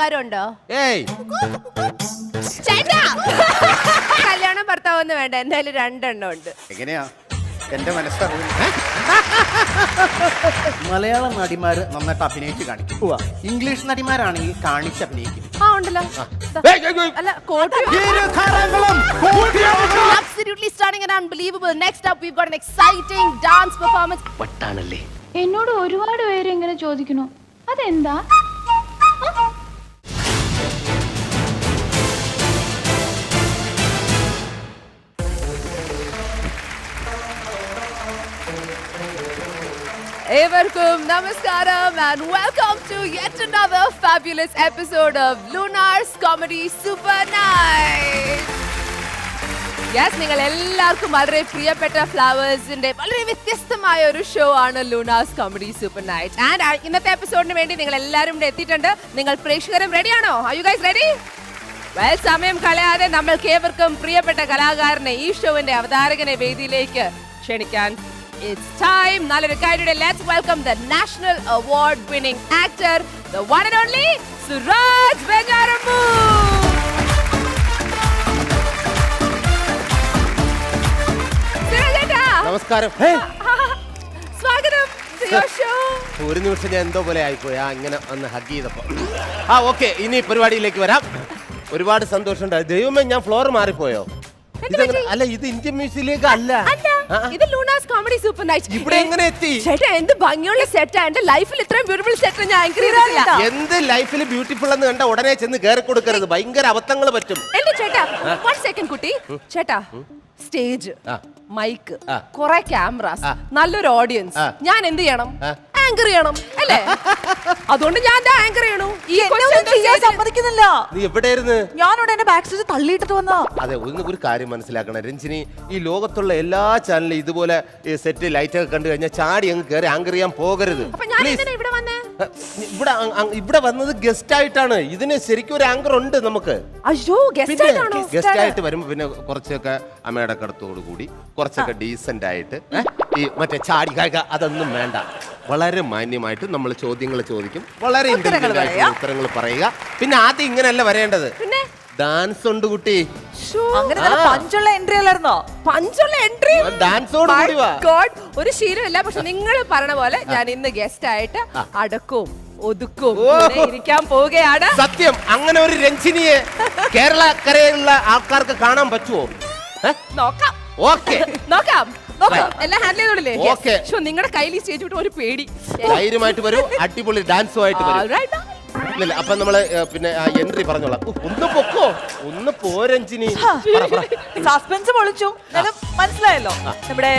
കലാകാരുണ്ടോ? ചേട്ടാ കല്യാണം ഭർത്താവൊന്നും വേണ്ട, എന്തായാലും 2 എണ്ണം ഉണ്ട്. എങ്ങനെയാ എന്റെ മനസ്സറിയും മലയാള നടിമാര് നന്നായിട്ട് അഭിനയിച്ച് കാണിക്കും. ഇംഗ്ലീഷ് നടിമാരാണെങ്കിൽ കാണിച്ച് അഭിനയിക്കും. ഉണ്ടല്ലോ. അല്ല absolutely stunning and unbelievable. Next up we've got an exciting dance performance. വട്ടാണല്ലേ. എന്നോട് ഒരുപാട് പേര് ഇങ്ങനെ ചോദിക്കുന്നു, അതെന്താ? Evarkum namaskaram and welcome to yet another fabulous episode of Lunar's Comedy Super Night. Yes, നിങ്ങൾ എല്ലാവർക്കും വളരെ പ്രിയപ്പെട്ട ഫ്ലവേഴ്സിന്റെ വളരെ വ്യത്യസ്തമായ ഒരു ഷോ ആണ് Luna's comedy super night. And ഇന്നത്തെ എപ്പിസോഡിന് വേണ്ടി നിങ്ങൾ എല്ലാവരും ഇവിടെ എത്തിയിട്ടുണ്ട്. നിങ്ങൾ പ്രേക്ഷകരും റെഡിയാണോ? Are you guys ready? Well, സമയം കളയാതെ നമ്മൾക്ക് ഏവർക്കും പ്രിയപ്പെട്ട കലാകാരനെ, ഈ ഷോവിന്റെ അവതാരകനെ വേദിയിലേക്ക് ക്ഷണിക്കാൻ it's time. നല്ലൊരു കാര്യയുടെ let's welcome the national award winning actor, the one and only Suraj Venyaramu. നമസ്കാരം. സ്വാഗതം to your show. ഒരു നിമിഷം ഞാൻ എന്തോ പോലെ ആയിപ്പോയി ഇങ്ങനെ ഒന്ന് ഹഗ് ചെയ്തപ്പോ. ഓക്കെ, ഇനി പരിപാടിയിലേക്ക് വരാം. ഒരുപാട് സന്തോഷമുണ്ടായി. ദൈവമേ, ഞാൻ ഫ്ലോർ മാറിപ്പോയോ? അല്ല, ഇത് ഇന്ത്യൻ മ്യൂസിയത്തിലേക്ക് അല്ല, ഇത് ലൂണാസ് കോമഡി സൂപ്പർ നൈറ്റ്. ഇവിടെ എങ്ങനെ എത്തി? ചേട്ടാ, എന്ത് ഭംഗിയുള്ള സെറ്റാ. എന്റെ ലൈഫിൽ ഇത്രയും ബ്യൂട്ടിഫുൾ സെറ്റ് ഞാൻ ആങ്കർ ചെയ്തിട്ടില്ല. എന്ത് ലൈഫിൽ ബ്യൂട്ടിഫുൾ എന്ന് കണ്ട ഉടനെ ചെന്ന് കയറി കൊടുക്കരുത്, ഭയങ്കര അബദ്ധങ്ങൾ പറ്റും. എന്റെ ചേട്ടാ, 1 second കുട്ടി. ചേട്ടാ, സ്റ്റേജ്, മൈക്ക്, കുറെ ക്യാമറാസ്, നല്ലൊരു ഓഡിയൻസ്. ഞാൻ എന്ത് ചെയ്യണം? ആങ്കർ ചെയ്യണം അല്ലേ? അതുകൊണ്ട് ഞാൻ ആങ്കർ ചെയ്യണു. സമ്മതിക്കുന്നില്ല. നീ എവിടെയായിരുന്നു? ഞാനോട് എന്റെ ബാക്ക് സ്റ്റേജ് തള്ളിയിട്ടിട്ട് വന്നാ. അതെ, ഒരു കാര്യം മനസ്സിലാക്കണം രഞ്ജിനി, ഈ ലോകത്തുള്ള എല്ലാ ചാനലും ഇതുപോലെ സെറ്റ് ലൈറ്റ് ഒക്കെ കണ്ടു കഴിഞ്ഞാൽ ചാടി അങ്ങ് കയറി ആങ്കർ ചെയ്യാൻ പോകരുത്. ഇവിടെ വന്നത് ഗസ്റ്റ് ആയിട്ടാണ്. ഇതിന് ശരിക്കും ഒരു ആങ്കർ ഉണ്ട് നമുക്ക്. ഗസ്റ്റ് ആയിട്ട് വരുമ്പോ പിന്നെ കുറച്ചൊക്കെ അമ്മയുടെ കടത്തോടു കൂടി കുറച്ചൊക്കെ ഡീസന്റ് ആയിട്ട്, ഈ മറ്റേ ചാടി അതൊന്നും വേണ്ട. വളരെ മാന്യമായിട്ട് നമ്മൾ ചോദ്യങ്ങൾ ചോദിക്കും, വളരെ ഇന്റലിജന്റ് ആയിട്ട് ഉത്തരങ്ങൾ പറയുക. പിന്നെ ആദ്യം ഇങ്ങനെയല്ല വരേണ്ടത്, ഡാൻസ് ഉണ്ട് കുട്ടി. പഞ്ചുള്ള എൻട്രി അല്ലായിരുന്നോ? പഞ്ചുള്ള എൻട്രി, ഡാൻസോട് കൂടി വാ. ഒരു ശീലമില്ല, പക്ഷെ നിങ്ങൾ പറഞ്ഞ പോലെ ഞാൻ ഇന്ന് ഗസ്റ്റ് ആയിട്ട് അടക്കും ഒതുക്കും ഇരിക്കാൻ പോവുകയാണ്. സത്യം, അങ്ങനെ ഒരു രഞ്ജിനിയെ കേരളക്കരയിലുള്ള ആൾക്കാർക്ക് കാണാൻ പറ്റുമോ? നോക്കാം. ഓക്കെ, നോക്കാം. എല്ലാം ഹാൻഡിൽ ചെയ്തോളില്ലേ? നിങ്ങളുടെ കയ്യിൽ സ്റ്റേജ് വിട്ട് ഒരു പേടി. ധൈര്യമായിട്ട് വരും, അടിപൊളി ഡാൻസുമായിട്ട് വരും. അപ്പൊ നമ്മള് പിന്നെ എൻട്രി പറഞ്ഞോളാം. ഒന്ന് പോരഞ്ജിനി. സസ്പെൻസ് പൊളിച്ചു, മനസ്സിലായല്ലോ. നമ്മുടെ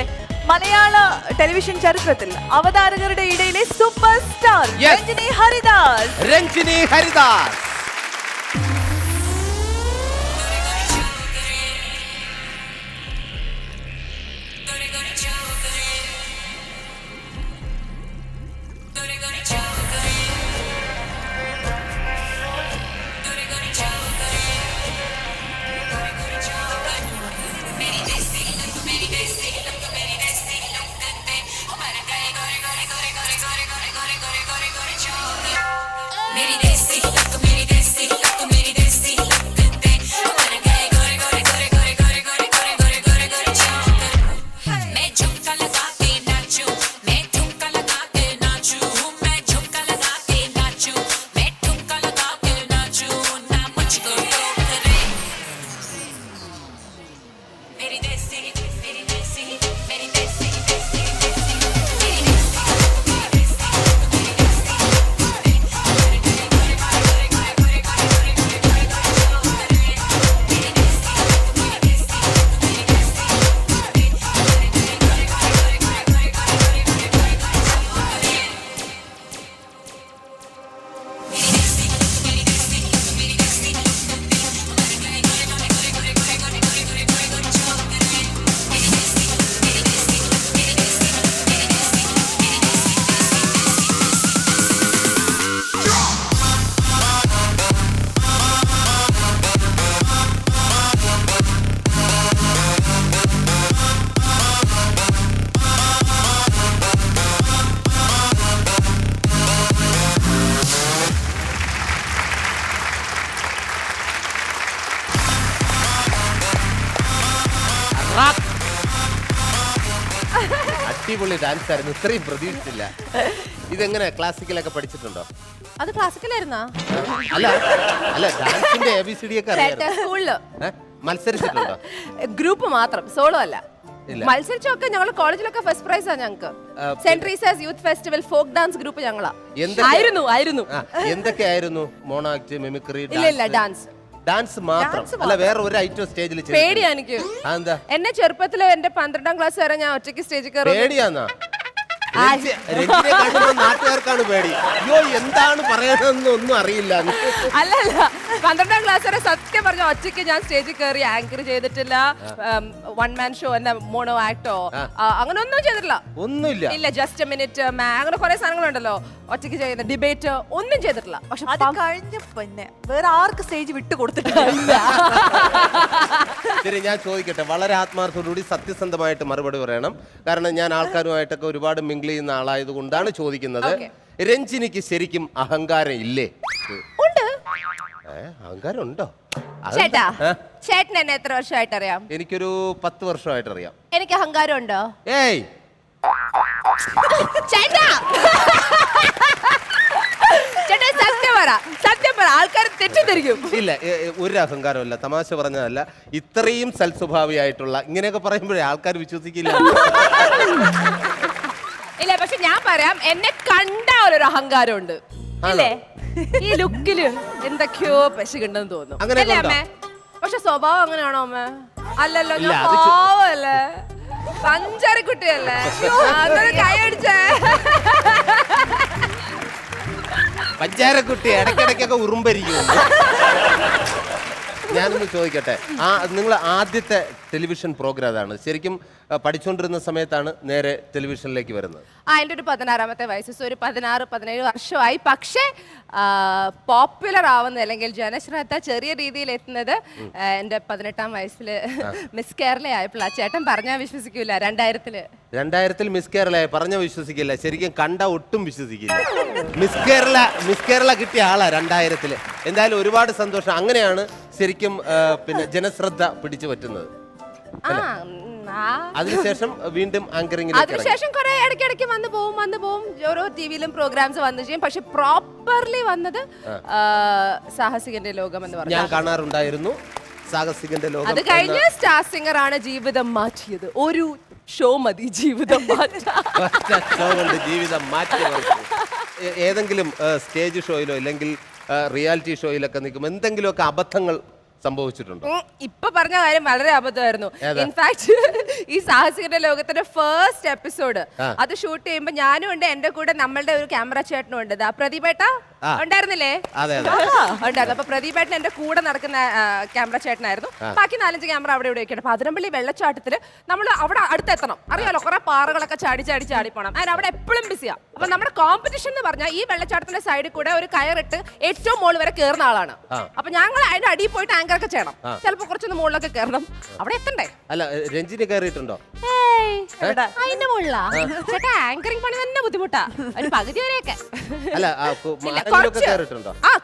മലയാള ടെലിവിഷൻ ചരിത്രത്തിൽ അവതാരകരുടെ ഇടയിലെ സൂപ്പർ സ്റ്റാർ രഞ്ജിനി ഹരിദാസ്. അടിപൊളി ഡാൻസ് ആയിരുന്നു, ഇത്രയും പ്രതീക്ഷിച്ചില്ല. ഇതെങ്ങനെ ക്ലാസിക്കലൊക്കെ പഠിച്ചിട്ടുണ്ടോ? അത് ക്ലാസിക്കലായിരുന്നാ? അല്ല അല്ല, ഡാൻസിന്റെ ABCD ഒക്കെ അറിയാം. സ്കൂളില് മത്സരിച്ചിട്ടുണ്ടോ? ഗ്രൂപ്പ് മാത്രം, സോളോ അല്ല. ഇല്ല. മത്സരിച്ചൊക്കെ ഞങ്ങൾ കോളേജിലൊക്കെ ഫസ്റ്റ് പ്രൈസ് ആ ഞങ്ങൾക്ക്. Saint റീസാസ് youth festival folk dance group ഞങ്ങളാ. ആയിരുന്നു. എന്തൊക്കെയായിരുന്നു? Mono act, mimicry? ഇല്ല, ഡാൻസ്. ഡാൻസ് മാത്രം അല്ല, വേറെ ഒരു ഐറ്റം സ്റ്റേജിൽ പേടിയാ എനിക്ക്. എന്താ? എന്നെ ചെറുപ്പത്തില് എന്റെ 12ാം ക്ലാസ് വരെ ഞാൻ ഒറ്റയ്ക്ക് സ്റ്റേജിൽ കയറി. പേടിയാന്നാ? നാട്ടുകാർക്കാണ് പേടി. അയ്യോ, എന്താണ് പറയണമെന്ന് ഒന്നും അറിയില്ല. അല്ല 12ാം ക്ലാസ് വരെ സത്യം പറഞ്ഞ ഒറ്റയ്ക്ക് ഞാൻ സ്റ്റേജിൽ കയറി ആങ്കർ ചെയ്തിട്ടില്ല. വൺ മാൻ ഷോ, മോണോ ആക്ടോ, അങ്ങനെ ഒന്നും ചെയ്തിട്ടില്ല. ഒന്നുമില്ല. ഇല്ല, ജസ്റ്റ് മിനിറ്റ്, അങ്ങനെ കുറെ സാധനങ്ങളുണ്ടല്ലോ ഒറ്റയ്ക്ക് ചെയ്യുന്ന, ഡിബേറ്റ് ഒന്നും ചെയ്തിട്ടില്ല. പക്ഷെ അത് കഴിഞ്ഞ പിന്നെ വേറെ ആർക്ക് സ്റ്റേജ് വിട്ടു കൊടുത്തിട്ടില്ല. ശരി, ഞാൻ ചോദിക്കട്ടെ, വളരെ ആത്മാർത്ഥത്തോടുകൂടി സത്യസന്ധമായിട്ട് മറുപടി പറയണം. കാരണം ഞാൻ ആൾക്കാരുമായിട്ടൊക്കെ ഒരുപാട് മിങ്കിൾ ചെയ്യുന്ന ആളായത് കൊണ്ടാണ് ചോദിക്കുന്നത്. രഞ്ജിനിക്ക് ശരിക്കും അഹങ്കാരം ഇല്ലേ? അഹങ്കാരം ഉണ്ടോ? ചേട്ടൻ എന്നെ എത്ര വർഷമായിട്ട് അറിയാം? എനിക്കൊരു 10 വർഷമായിട്ട് അറിയാം. എനിക്ക് അഹങ്കാരം ഉണ്ടോ? ഏയ് ചേട്ടാ, സത്യം പറ, ആൾക്കാർ തെറ്റിദ്ധരിക്കും. ഇല്ല, ഒരു അഹങ്കാരമല്ല, തമാശ പറഞ്ഞതല്ല. ഇത്രയും സൽസ്വഭാവിയായിട്ടുള്ള ഇങ്ങനെയൊക്കെ പറയുമ്പോഴേ ആൾക്കാർ വിശ്വസിക്കില്ല. ഇല്ല, പക്ഷെ ഞാൻ പറയാം, എന്നെ കണ്ട ഒരു അഹങ്കാരം ഉണ്ട്. അല്ലേ? ഈ ലുക്കില് എന്തൊക്കെയോ പശുണ്ടെന്ന് തോന്നുന്നു. അല്ലേ അമ്മേ? പക്ഷെ സ്വഭാവം അങ്ങനെയാണോ അമ്മേ? അല്ലല്ലോ, ഞാൻ പാവല്ലേ, പഞ്ചാരക്കുട്ടിയല്ലേ. കൈ അടിച്ചേ. പഞ്ചാരക്കുട്ടി ഇടയ്ക്കിടയ്ക്കൊക്കെ ഉറുമ്പരിക്കും. ഞാനൊന്ന് ചോദിക്കട്ടെ, നിങ്ങൾ ആദ്യത്തെ ടെലിവിഷൻ പ്രോഗ്രാം അതാണ്? ശരിക്കും പഠിച്ചുകൊണ്ടിരുന്ന സമയത്താണ് നേരെ ടെലിവിഷനിലേക്ക് വരുന്നത്? എൻ്റെ ഒരു 16ാമത്തെ വയസ്സ്, ഒരു 16-17 വർഷമായി. പക്ഷേ പോപ്പുലർ ആവുന്നത് അല്ലെങ്കിൽ ജനശ്രദ്ധ ചെറിയ രീതിയിൽ എത്തുന്നത് എൻ്റെ 18ാം വയസ്സിൽ മിസ് കേരള ആയപ്പോൾ. ചേട്ടൻ പറഞ്ഞാൽ വിശ്വസിക്കൂല, 2000 മിസ് കേരള പറഞ്ഞ വിശ്വസിക്കില്ല, ശരിക്കും കണ്ട ഒട്ടും വിശ്വസിക്കില്ല. മിസ് കേരള കിട്ടിയ ആളാ 2000. എന്തായാലും ഒരുപാട് സന്തോഷം. അങ്ങനെയാണ് ശരിക്കും പിന്നെ ജനശ്രദ്ധ പിടിച്ചു പറ്റുന്നത്. അതിനുശേഷം വീണ്ടും ആങ്കറിംഗ്. അതിനുശേഷം കുറെ ഇടയ്ക്കിടയ്ക്ക് വന്നു പോവും. ഓരോ ടിവിയിലും പ്രോഗ്രാംസ് വന്നു ചെയ്യും. പക്ഷെ പ്രോപ്പർലി വന്നത് സാഹസികന്റെ ലോകം എന്ന് പറഞ്ഞു ഞാൻ കാണാറുണ്ടായിരുന്നു. സാഹസികന്റെ ലോകം. അത് കഴിഞ്ഞ് സ്റ്റാർ സിംഗർ ആണ് ജീവിതം മാറ്റിയത്. ഒരു ഷോ മതി ജീവിതം ജീവിതം മാറ്റി. ഏതെങ്കിലും സ്റ്റേജ് ഷോയിലോ അല്ലെങ്കിൽ റിയാലിറ്റി ഷോയിലൊക്കെ നിൽക്കുമ്പോൾ എന്തെങ്കിലുമൊക്കെ അബദ്ധങ്ങൾ സംഭവിച്ചിട്ടുണ്ടോ? ഇപ്പൊ പറഞ്ഞ കാര്യം വളരെ അബദ്ധമായിരുന്നു. ഇൻഫാക്ട് ഈ സാഹസികന്റെ ലോകത്തിന്റെ ഫസ്റ്റ് എപ്പിസോഡ് അത് ഷൂട്ട് ചെയ്യുമ്പോ ഞാനും ഉണ്ട്, എന്റെ കൂടെ നമ്മളുടെ ഒരു ക്യാമറ ചേട്ടനും ഉണ്ട്. പ്രദീപേട്ട ഉണ്ടായിരുന്നില്ലേ? ഉണ്ടായിരുന്നു. അപ്പൊ പ്രദീപേട്ടൻ എന്റെ കൂടെ നടക്കുന്ന ക്യാമറ ചേട്ടനായിരുന്നു. ബാക്കി 4-5 ക്യാമറ അവിടെ ഇവിടെ വെക്കണം. അപ്പൊ അതിരമ്പള്ളി വെള്ളച്ചാട്ടത്തില് നമ്മൾ അവിടെ അടുത്തെത്തണം. അറിയാലോ, കുറെ പാറകളൊക്കെ ചാടി പോണം. അതിന് അവിടെ എപ്പോഴും ബിസിയാ. അപ്പൊ നമ്മുടെ കോമ്പറ്റീഷൻ എന്ന് പറഞ്ഞാൽ ഈ വെള്ളച്ചാട്ടത്തിന്റെ സൈഡിൽ കൂടെ ഒരു കയറിട്ട് ഏറ്റവും മുകളിൽ വരെ കയറുന്ന ആളാണ്. അപ്പൊ ഞങ്ങൾ അതിന്റെ അടിയിൽ പോയിട്ട് ആങ്കർ ഒക്കെ ചെയ്യണം. ചിലപ്പോ കുറച്ചൊന്ന് മുകളിലൊക്കെ കയറണം. അവിടെ എത്തണ്ടേ? അല്ല, രഞ്ജിനി കയറിയിട്ടുണ്ടോ? അതിന്റെ മുകളിലാ ചേട്ടാ. ആങ്കറിംഗ് പണി തന്നെ ബുദ്ധിമുട്ടാ, ഒരു പകുതി വരെയൊക്കെ. അല്ല,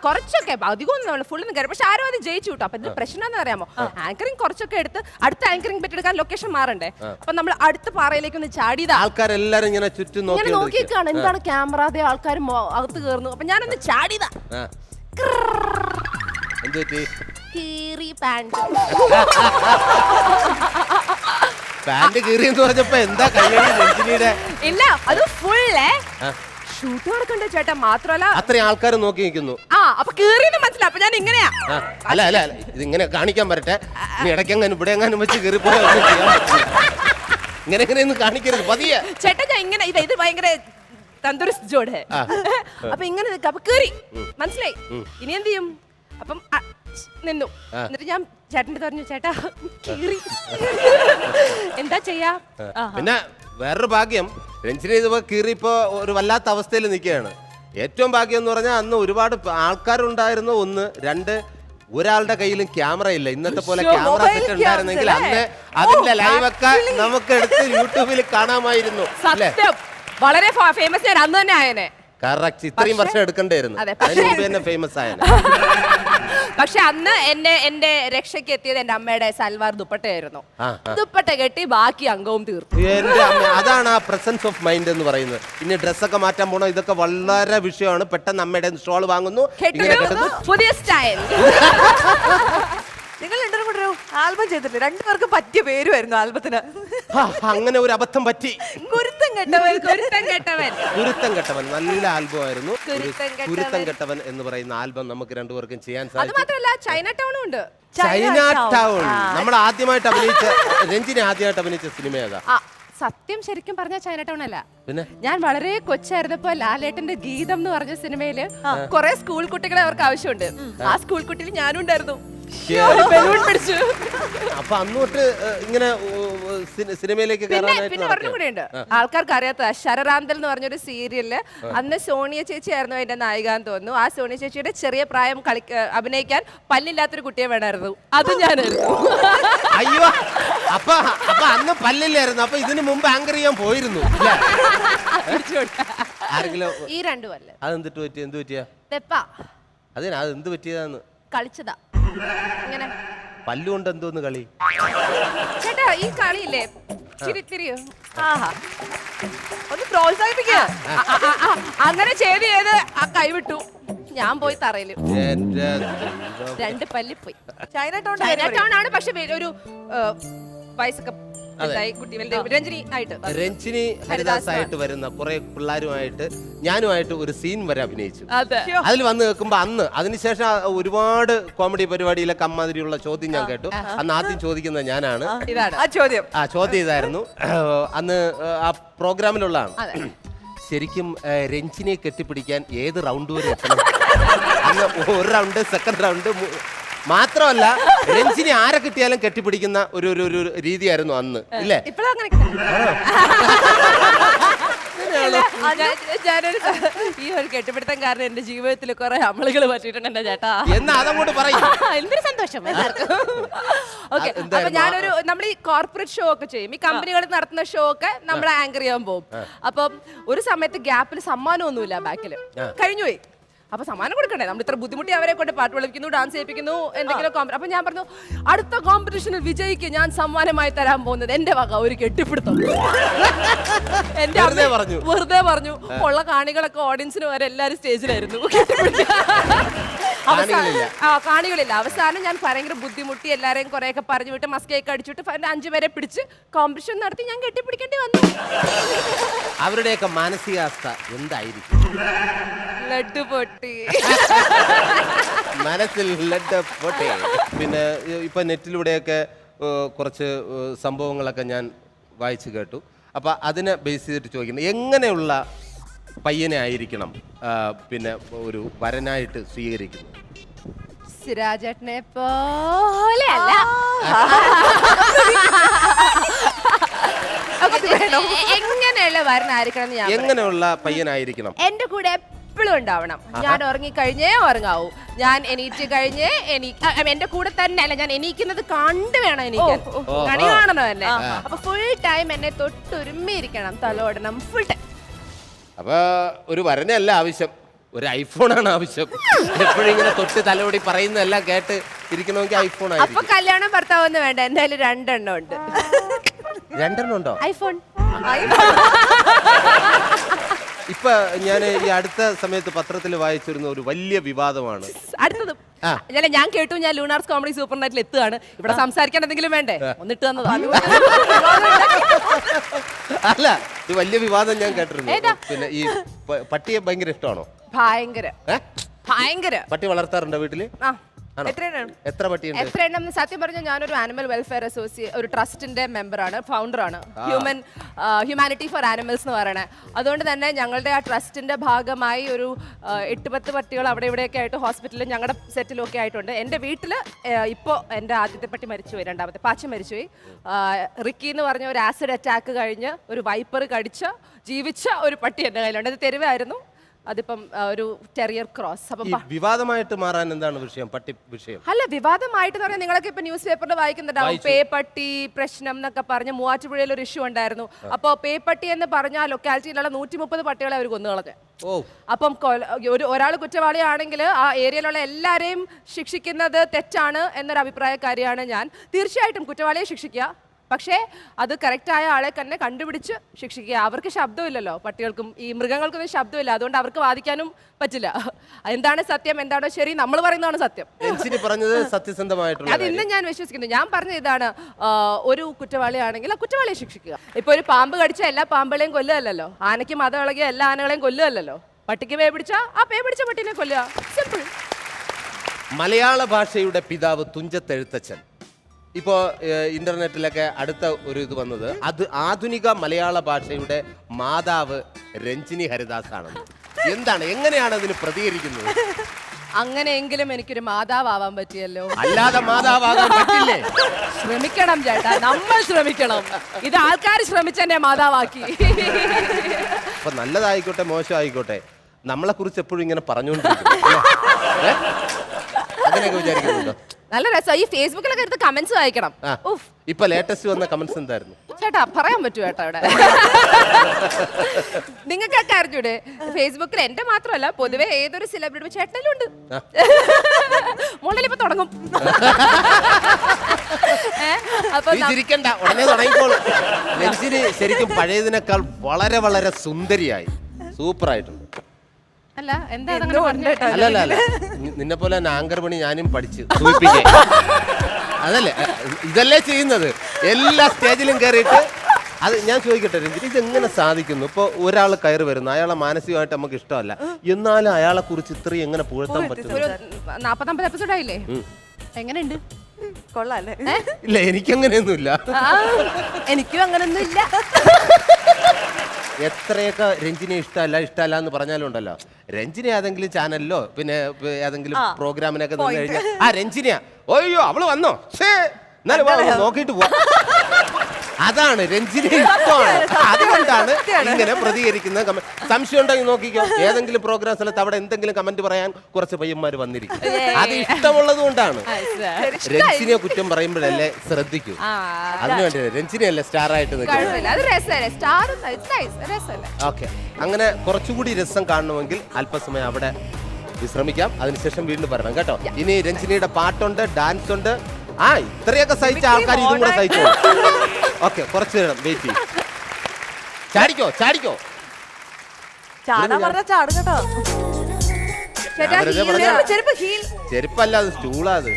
കുറച്ചൊക്കെ, അധികം ഫുള്ളൊന്നും കയറി. പക്ഷെ ആരും അത് ജയിച്ചു കിട്ടും. അപ്പൊ ഇത് പ്രശ്നം എന്ന് അറിയാമോ, ആങ്കറിംഗ് കുറച്ചൊക്കെ എടുത്ത് അടുത്ത ആങ്കറിംഗ് പറ്റെടുക്കാൻ ലൊക്കേഷൻ മാറണ്ടേ. അപ്പൊ നമ്മൾ അടുത്ത പാറയിലേക്ക് ഒന്ന് ചാടിയതാ. ആൾക്കാരെല്ലാരും ഇങ്ങനെ ചുറ്റും നോക്കിക്കാണ് എന്താണ് ക്യാമറ, അതേ ആൾക്കാർ അകത്ത് കയറുന്നു. അപ്പൊ ഞാനൊന്ന് ചാടിയതാ. പാന്റ് കീറിയെന്ന് പറഞ്ഞപ്പോ എന്താ രഞ്ജിനിയുടെ? ഇല്ല, അത് ഫുള്ളേ ഷൂട്ട് നടക്കണ്ടേ ചേട്ടാ. മാത്രല്ല അത്രയും ആൾക്കാർ നോക്കി നിൽക്കുന്നു. അപ്പൊ കീറിയെന്ന് മനസ്സിലായി. അപ്പൊ ഞാൻ ഇങ്ങനെയാ. അല്ല, ഇതിങ്ങനെ കാണിക്കാൻ പറ്റട്ടെ. ഇടയ്ക്കെങ്ങാനും ഇവിടെ എങ്ങാനും വെച്ച് കീറിപ്പോ ഇങ്ങനെയൊന്നും കാണിക്കരുത്, പതിയെ ചേട്ടാ. ഞാൻ ഇങ്ങനെ ഇത് ഭയങ്കര തന്തുരസ്ത് ജോഡ്. അപ്പൊ ഇങ്ങനെ നിൽക്കാം. അപ്പൊ കീറി, മനസ്സിലായി. ഇനി എന്ത് ചെയ്യും? അപ്പം നിന്നു. എന്നിട്ട് ഞാൻ ചേട്ടൻ്റെ പറഞ്ഞു, ചേട്ടാ കീറി, എന്താ ചെയ്യാ? പിന്നെ വേറൊരു ഭാഗ്യം, രഞ്ജിനി ഇത് കീറിപ്പോ ഒരു വല്ലാത്ത അവസ്ഥയിൽ നിൽക്കുകയാണ്. ഏറ്റവും ഭാഗ്യം എന്ന് പറഞ്ഞാൽ അന്ന് ഒരുപാട് ആൾക്കാരുണ്ടായിരുന്നു. 1, 2 ഒരാളുടെ കയ്യിലും ക്യാമറ ഇല്ല. ഇന്നത്തെ പോലെ ക്യാമറ സെറ്റ് ഉണ്ടായിരുന്നെങ്കിൽ അന്ന് അതിന്റെ ലൈവൊക്കെ നമുക്ക് എടുത്ത് യൂട്യൂബിൽ കാണാമായിരുന്നു. സത്യം, വളരെ ഫേമസ് ഞാൻ അന്ന് തന്നെ ആയനെ. കറക്റ്റ് ഇത്രയും വർഷം എടുക്കണ്ടായിരുന്നു. അതെ, അതിന് മുമ്പ് തന്നെ ഫേമസ് ആയ. പക്ഷെ അന്ന് എന്റെ രക്ഷയ്ക്ക് എത്തിയത് എന്റെ അമ്മയുടെ സൽവാർ ദുപ്പട്ടയായിരുന്നു. ആ, ദുപ്പട്ട കെട്ടി ബാക്കി അംഗവും തീർത്തു. എന്റെ അമ്മ, അതാണ് ആ പ്രസൻസ് ഓഫ് മൈൻഡ് എന്ന് പറയുന്നത്. ഇനി ഡ്രസ്സൊക്കെ മാറ്റാൻ പോണോ, ഇതൊക്കെ വളരെ വിഷയമാണ്. പെട്ടെന്ന് അമ്മയുടെ സ്റ്റോൾ വാങ്ങുന്നു, ഇങ്ങനെ കെട്ടുന്നു. പുതിയ സ്റ്റൈൽ. നിങ്ങൾ രണ്ടുപേരും കൂടെ ഒരു ആൽബം ചെയ്തിട്ടില്ലേ? രണ്ടുപേർക്കും പറ്റിയ പേരുമായിരുന്നു ആൽബത്തിന്. അങ്ങനെ ഒരു അബദ്ധം പറ്റി. കുരുത്തം കെട്ടവൻ. കുരുത്തം കെട്ടവൻ. കുരുത്തം കെട്ടവൻ നല്ല ആൽബം ആയിരുന്നു. കുരുത്തം കെട്ടവൻ. കുരുത്തം കെട്ടവൻ എന്ന് പറയുന്ന ആൽബം നമുക്ക് രണ്ടുപേർക്കും ചെയ്യാൻ അത് സാധിച്ചു. മാത്രമല്ല ചൈന ടൗണും ഉണ്ട്. ചൈന ടൗൺ നമ്മൾ ആദ്യമായിട്ട് അഭിനയിച്ച, രഞ്ജിനി ആദ്യമായിട്ട് അഭിനയിച്ച സിനിമ ഏതാ? സത്യം ശരിക്കും പറഞ്ഞ ചൈന ടൗൺ അല്ല. പിന്നെ ഞാൻ വളരെ കൊച്ചായിരുന്നപ്പോ ലാലേട്ടന്റെ ഗീതം എന്ന് പറഞ്ഞ സിനിമയില് കുറെ സ്കൂൾ കുട്ടികളെ അവർക്ക് ആവശ്യമുണ്ട്. ആ സ്കൂൾ കുട്ടിയിൽ ഞാനും ഉണ്ടായിരുന്നു. ബലൂൺ പിടിച്ചു. അപ്പൊ അന്ന് തൊട്ട് ഇങ്ങനെ സിനിമയിലേക്ക് പിന്നെ ഒരെണ്ണം കൂടെ ഉണ്ട്, ആൾക്കാർക്ക് അറിയാത്ത ശരറാന്തൽ എന്ന് പറഞ്ഞൊരു സീരിയലില് അന്ന് സോണിയ ചേച്ചി ആയിരുന്നു അതിന്റെ നായിക എന്ന് തോന്നുന്നു. ആ സോണിയ ചേച്ചിയുടെ ചെറിയ പ്രായം അഭിനയിക്കാൻ പല്ലില്ലാത്തൊരു കുട്ടിയെ വേണമായിരുന്നു. അത് ഞാനായിരുന്നു. അയ്യോ, അപ്പൊ അന്ന് പല്ലില്ലായിരുന്നു. അപ്പൊ ഇതിനു മുമ്പ് ആങ്കർ ചെയ്യാൻ പോയിരുന്നു. ആരെങ്കിലും ഈ രണ്ടും അല്ല. അതെന്തിട്ട് പറ്റിയ? എന്ത് പറ്റിയ? അത് എന്ത് പറ്റിയതാന്ന് കളിച്ചതാ. ഇങ്ങനെ പല്ലുകൊണ്ട് എന്തോന്ന് കളി? ചേട്ടാ ഈ കളിയില്ലേ ചിരിത്തിരിയോ? ഒന്ന് പ്രോത്സാഹിപ്പിക്കുക. അങ്ങനെ ചെയ്ത് ആ കൈവിട്ടു. ഞാൻ പോയി തറയില് എന്റെ 2 പല്ലി പോയി. ചൈന ടൗൺ ആണ്. പക്ഷെ ഒരു വയസ്സൊക്കെ കുട്ടി രഞ്ജിനി ആയിട്ട്, രഞ്ജിനി ഹരിദാസ് ആയിട്ട് വരുന്ന കുറെ പിള്ളേരുമായിട്ട് ഞാനുമായിട്ട് ഒരു സീൻ വരെ അഭിനയിച്ചു. അതിൽ വന്ന് കേൾക്കുമ്പോ അന്ന് അതിനുശേഷം ഒരുപാട് കോമഡി പരിപാടിയിലൊക്കെ അമ്മാതിരിയുള്ള ചോദ്യം ഞാൻ കേട്ടു. അന്ന് ആദ്യം ചോദിക്കുന്നത് ഞാനാണ്. ചോദ്യം ഇതായിരുന്നു. അന്ന് ആ പ്രോഗ്രാമിലുള്ളതാണ്. ശരിക്കും രഞ്ജിനിയെ കെട്ടിപ്പിടിക്കാൻ ഏത് റൗണ്ട് വരെ എത്തണം? അന്ന് ഒരു റൗണ്ട്, സെക്കൻഡ് റൗണ്ട് മാത്രമല്ല, രഞ്ജിനി ആരെ കിട്ടിയാലും കെട്ടിപ്പിടിക്കുന്ന ഒരു രീതിയായിരുന്നു അന്ന്, ഇല്ലേ? ഈ ഒരു കെട്ടിപ്പിടുത്തം കാരണം എന്റെ ജീവിതത്തിൽ കുറെ അമളുകൾ പറ്റിയിട്ടുണ്ട് എന്റെ ചേട്ടാ. എന്നാ അതങ്ങോട്ട് പറയും. എന്തൊരു സന്തോഷം. ഓക്കെ, അപ്പൊ ഞാനൊരു നമ്മൾ ഈ കോർപ്പറേറ്റ് ഷോ ഒക്കെ ചെയ്യും. ഈ കമ്പനികളിൽ നടത്തുന്ന ഷോ ഒക്കെ നമ്മൾ ആങ്കർ ചെയ്യാൻ പോകും. അപ്പം ഒരു സമയത്ത് ഗ്യാപ്പിൽ സമ്മാനമൊന്നുമില്ല, ബാക്കിൽ കഴിഞ്ഞുപോയി. അപ്പൊ സമ്മാനം കൊടുക്കണ്ടേ? നമ്മൾ ഇത്ര ബുദ്ധിമുട്ടി അവരെ കൊണ്ട് പാട്ട് വിളിപ്പിക്കുന്നു, ഡാൻസ് ചെയ്യിപ്പിക്കുന്നു, എന്തെങ്കിലും. അപ്പൊ ഞാൻ പറഞ്ഞു, അടുത്ത കോമ്പറ്റീഷനിൽ വിജയിക്ക് ഞാൻ സമ്മാനമായി തരാൻ പോകുന്നത് എന്റെ വക ഒരു കെട്ടിപ്പിടുത്തം. എന്റെ വെറുതെ പറഞ്ഞു. ഉള്ള കാണികളൊക്കെ ഓഡിയൻസിന് വരെ എല്ലാരും സ്റ്റേജിലായിരുന്നു. കാണികളില്ല. അവസാനം ഞാൻ ഭയങ്കര ബുദ്ധിമുട്ടി എല്ലാരെയും കുറെയൊക്കെ പറഞ്ഞു വിട്ട് മസ്കയൊക്കെ അടിച്ചിട്ട് 5 പേരെ പിടിച്ച് കോമ്പറ്റീഷൻ നടത്തി ഞാൻ കെട്ടിപ്പിടിക്കേണ്ടി വന്നു. അവരുടെയൊക്കെ മാനസികാവസ്ഥ എന്തായിരിക്കും? ലഡ്ഡു പൊട്ടി, മനസ്സിൽ ലഡ്ഡു പൊട്ടി. പിന്നെ ഇപ്പൊ നെറ്റിലൂടെയൊക്കെ കുറച്ച് സംഭവങ്ങളൊക്കെ ഞാൻ വായിച്ചു കേട്ടു. അപ്പൊ അതിനെ ബേസ് ചെയ്തിട്ട് ചോദിക്കുന്നത്, എങ്ങനെയുള്ള പയ്യനെ ആയിരിക്കണം പിന്നെ ഒരു വരനായിട്ട് സ്വീകരിക്കുന്നത്? സിരാജേട്ടനെ പോലെ അല്ല. എങ്ങനെയുള്ള വരനായിരിക്കണം? എങ്ങനെയുള്ള പയ്യനായിരിക്കണം? എന്റെ കൂടെ എപ്പോഴും ഉണ്ടാവണം. ഞാൻ ഉറങ്ങിക്കഴിഞ്ഞേ ഉറങ്ങാവൂ. ഞാൻ എണീറ്റ് കഴിഞ്ഞേ എന്റെ കൂടെ തന്നെ അല്ല, ഞാൻ എണീക്കുന്നത് കണ്ടു വേണം എണീക്കാൻ. കണി കാണണം അല്ലേ? അപ്പൊ ഫുൾ ടൈം എന്നെ തൊട്ടുരുമ്മിയിരിക്കണം, തലോടണം ഫുൾ ടൈം. അപ്പൊ ഒരു വരനല്ല ആവശ്യം, ഒരു ഐഫോണാണ് ആവശ്യം. എപ്പോഴും ഇങ്ങനെ തൊട്ട് തലോടി പറയുന്നതെല്ലാം കേട്ട് ഇരിക്കണമെങ്കിൽ ഐഫോൺ ആയിരിക്കും. അപ്പൊ കല്യാണം ഭർത്താവൊന്നും വേണ്ട, എന്തായാലും 2 എണ്ണം ഉണ്ട്. 2 എണ്ണം ഉണ്ടോ? ഐഫോൺ. ഇപ്പൊ ഞാൻ ഈ അടുത്ത സമയത്ത് പത്രത്തിൽ വായിച്ചിരുന്ന ഒരു വലിയ വിവാദമാണ്. അടുത്തത് ഞാൻ കേട്ടു, ഞാൻ ലൂണാർസ് കോമഡി സൂപ്പർ നൈറ്റിൽ എത്തുകയാണ്. ഇവിടെ സംസാരിക്കാൻ എന്തെങ്കിലും വേണ്ടേ? ഒന്നിട്ട് തന്നതാ. അല്ല, ഇത് വലിയ വിവാദം ഞാൻ കേട്ടിരുന്നു. പിന്നെ ഈ പട്ടിയെ ഭയങ്കര ഇഷ്ടമാണോ? ഭയങ്കര. പട്ടി വളർത്താറുണ്ടോ വീട്ടില്? എത്ര പട്ടിയുണ്ട്? എത്ര എണ്ണം? സത്യം പറഞ്ഞാൽ ഞാനൊരു ആനിമൽ വെൽഫെയർ ഒരു ട്രസ്റ്റിന്റെ മെമ്പറാണ്, ഫൗണ്ടറാണ്. ഹ്യൂമാനിറ്റി ഫോർ ആനിമൽസ് എന്ന് പറയണേ. അതുകൊണ്ട് തന്നെ ഞങ്ങളുടെ ആ ട്രസ്റ്റിന്റെ ഭാഗമായി ഒരു 8-10 പട്ടികൾ അവിടെ ഇവിടെയൊക്കെ ആയിട്ട് ഹോസ്പിറ്റലിലും ഞങ്ങളുടെ സെറ്റിലും ഒക്കെ ആയിട്ടുണ്ട്. എൻ്റെ വീട്ടിൽ ഇപ്പോൾ എൻ്റെ ആദ്യത്തെ പട്ടി മരിച്ചുപോയി, രണ്ടാമത്തെ പാച്ചി മരിച്ചുപോയി. റിക്കി എന്ന് പറഞ്ഞ ഒരു ആസിഡ് അറ്റാക്ക് കഴിഞ്ഞ് ഒരു വൈപ്പർ കടിച്ച ജീവിച്ച ഒരു പട്ടി എൻ്റെ കയ്യിലുണ്ട്. അത് തെരുവായിരുന്നു. അതിപ്പം ഒരു ടെറിയർ ക്രോസ്. അപ്പം ഈ വിവാദമായിട്ട് മാറാൻ എന്താണ് പട്ടി വിഷയം? അല്ല, വിവാദമായിട്ട് പറഞ്ഞാൽ നിങ്ങളൊക്കെ ഇപ്പൊ ന്യൂസ് പേപ്പറിൽ വായിക്കുന്നുണ്ടാവും, പേപ്പട്ടി പ്രശ്നം എന്നൊക്കെ പറഞ്ഞ് മൂവാറ്റുപുഴയിൽ ഒരു ഇഷ്യൂ ഉണ്ടായിരുന്നു. അപ്പോൾ പേപ്പട്ടി എന്ന് പറഞ്ഞാൽ ലൊക്കാലിറ്റിയിലുള്ള 130 പട്ടികളെ അവർ കൊന്നുകളഞ്ഞു. അപ്പം ഒരാൾ കുറ്റവാളിയാണെങ്കിൽ ആ ഏരിയയിലുള്ള എല്ലാവരെയും ശിക്ഷിക്കുന്നത് തെറ്റാണ് എന്നൊരു അഭിപ്രായക്കാരിയാണ് ഞാൻ. തീർച്ചയായിട്ടും കുറ്റവാളിയെ ശിക്ഷിക്കുക, പക്ഷേ അത് കറക്റ്റായ ആളെ തന്നെ കണ്ടുപിടിച്ച് ശിക്ഷിക്കുക. അവർക്ക് ശബ്ദമില്ലല്ലോ, പട്ടികൾക്കും ഈ മൃഗങ്ങൾക്കൊന്നും ശബ്ദമില്ല, അതുകൊണ്ട് അവർക്ക് വാദിക്കാനും പറ്റില്ല. എന്താണ് സത്യം, എന്താണോ ശരി, നമ്മൾ പറയുന്നതാണ് സത്യം. പറഞ്ഞത് സത്യസന്ധമായിട്ടുള്ള അത് ഇന്നും ഞാൻ വിശ്വസിക്കുന്നു. ഞാൻ പറഞ്ഞ ഇതാണ്, ഒരു കുറ്റവാളിയാണെങ്കിൽ ആ കുറ്റവാളിയെ ശിക്ഷിക്കുക. ഇപ്പൊ ഒരു പാമ്പ് കടിച്ച എല്ലാ പാമ്പുകളെയും കൊല്ലുകയല്ലോ, ആനയ്ക്ക് മതം ഇളകിയ എല്ലാ ആനകളെയും കൊല്ലുകയല്ലോ, പട്ടിക്ക് പേ പിടിച്ച ആ പേ പിടിച്ച പട്ടിനെ കൊല്ലുക. സിമ്പിൾ. മലയാള ഭാഷയുടെ പിതാവ് തുഞ്ചത്തെഴുത്തച്ഛൻ. ഇപ്പോൾ ഇന്റർനെറ്റിലൊക്കെ അടുത്ത ഒരു ഇത് വന്നത്, അത് ആധുനിക മലയാള ഭാഷയുടെ മാതാവ് രഞ്ജിനി ഹരിദാസ് ആണ്. എന്താണ്, എങ്ങനെയാണ് അതിന് പ്രതികരിക്കുന്നത്? അങ്ങനെയെങ്കിലും എനിക്കൊരു മാതാവാൻ പറ്റിയല്ലോ. അല്ലാതെ മാതാവാകാൻ പറ്റില്ലേ? ശ്രമിക്കണം ചേട്ടാ, നമ്മൾ ശ്രമിക്കണം. ഇത് ആൾക്കാർ ശ്രമിച്ചെന്നെ മാതാവാക്കി. അപ്പൊ നല്ലതായിക്കോട്ടെ മോശമായിക്കോട്ടെ, നമ്മളെ കുറിച്ച് എപ്പോഴും ഇങ്ങനെ പറഞ്ഞുകൊണ്ടിരിക്കും. അങ്ങനെയൊക്കെ വിചാരിക്കുന്നുണ്ടോ? നല്ല രസം. ഈ ഫേസ്ബുക്കിലൊക്കെ എടുത്ത് കമന്റ്സ് വായിക്കണം. ഇപ്പൊ ലേറ്റസ്റ്റ് വന്ന കമന്റ്സ് എന്തായിരുന്നു ചേട്ടാ? പറയാൻ പറ്റൂ ചേട്ടാ ഇവിടെ? നിങ്ങൾക്കൊക്കെ അറിഞ്ഞൂടെ ഫേസ്ബുക്കിൽ? എന്റെ മാത്രമല്ല, പൊതുവെ ഏതൊരു സെലിബ്രിറ്റി ചേട്ടനും ഉണ്ട്. മുകളിലിപ്പോ തുടങ്ങും. അപ്പൊ ഉടനെ തുടങ്ങിക്കോളൂ. രഞ്ജിനി ശരിക്കും പഴയതിനേക്കാൾ വളരെ വളരെ സുന്ദരിയായി, സൂപ്പറായിട്ടുണ്ട്. അല്ല, എന്താ അല്ല, നിന്നെ പോലെ ആങ്കർ പണി ഞാനും പഠിച്ച് സൂചിപ്പിക്കാൻ. അതല്ലേ, ഇതല്ലേ ചെയ്യുന്നത് എല്ലാ സ്റ്റേജിലും കയറിയിട്ട്. അത് ഞാൻ ചോദിക്കട്ടെ രഞ്ജിനി, ഇതെങ്ങനെ സാധിക്കുന്നു? ഇപ്പോൾ ഒരാൾ കയറി വരുന്നു, അയാളെ മാനസികമായിട്ട് നമുക്ക് ഇഷ്ടമല്ല, എന്നാലും അയാളെ കുറിച്ച് ഇത്രയും എങ്ങനെ പുകഴ്ത്താൻ പറ്റും? 49 എപ്പിസോഡ് ആയില്ലേ? എങ്ങനെയുണ്ട്? കൊള്ളാല്ലേ? ഇല്ല, എനിക്കങ്ങനെയൊന്നുമില്ല. എനിക്കും അങ്ങനെയൊന്നും ഇല്ല. എത്രയൊക്കെ രഞ്ജിനെ ഇഷ്ടമല്ല എന്ന് പറഞ്ഞാലും ഉണ്ടല്ലോ, രഞ്ജിനി ഏതെങ്കിലും ചാനലിലോ പിന്നെ ഏതെങ്കിലും പ്രോഗ്രാമിനൊക്കെ നിന്ന് കഴിഞ്ഞാൽ ആ രഞ്ജിനിയാ, ഓയ്യോ അവള് വന്നോ, എന്നാലും നോക്കിയിട്ട് പോവാ. അതാണ് രഞ്ജിനി ഇഷ്ടമാണ്. അതുകൊണ്ടാണ് ഇങ്ങനെ പ്രതികരിക്കുന്നത്. സംശയം ഉണ്ടെങ്കിൽ നോക്കിക്കോ, ഏതെങ്കിലും പ്രോഗ്രാം സ്ഥലത്ത് അവിടെ എന്തെങ്കിലും കമന്റ് പറയാൻ കുറച്ച് പയ്യന്മാർ വന്നിരിക്കും. അത് ഇഷ്ടമുള്ളത് കൊണ്ടാണ്. രഞ്ജിനിയെ കുറ്റം പറയുമ്പോഴല്ലേ ശ്രദ്ധിക്കൂ. അതിനുവേണ്ടി രഞ്ജിനിയല്ലേ സ്റ്റാർ ആയിട്ട് ഓക്കെ. അങ്ങനെ കുറച്ചുകൂടി രസം കാണണമെങ്കിൽ അല്പസമയം അവിടെ വിശ്രമിക്കാം, അതിനുശേഷം വീണ്ടും വരണം കേട്ടോ. ഇനി രഞ്ജിനിയുടെ പാട്ടുണ്ട്, ഡാൻസ് ഉണ്ട്. ഇത്രയൊക്കെ സഹിച്ച ആൾക്കാർ ഇതും കൂടെ സഹിച്ചോ. ഓക്കെ, കുറച്ച് നേരം വെയിറ്റ് ചെയ്യും. ചാടിക്കോ ചാടാൻ പറഞ്ഞ ചാടും കേട്ടോ. ചെരുപ്പല്ല, അത് സ്റ്റൂളാ. അത്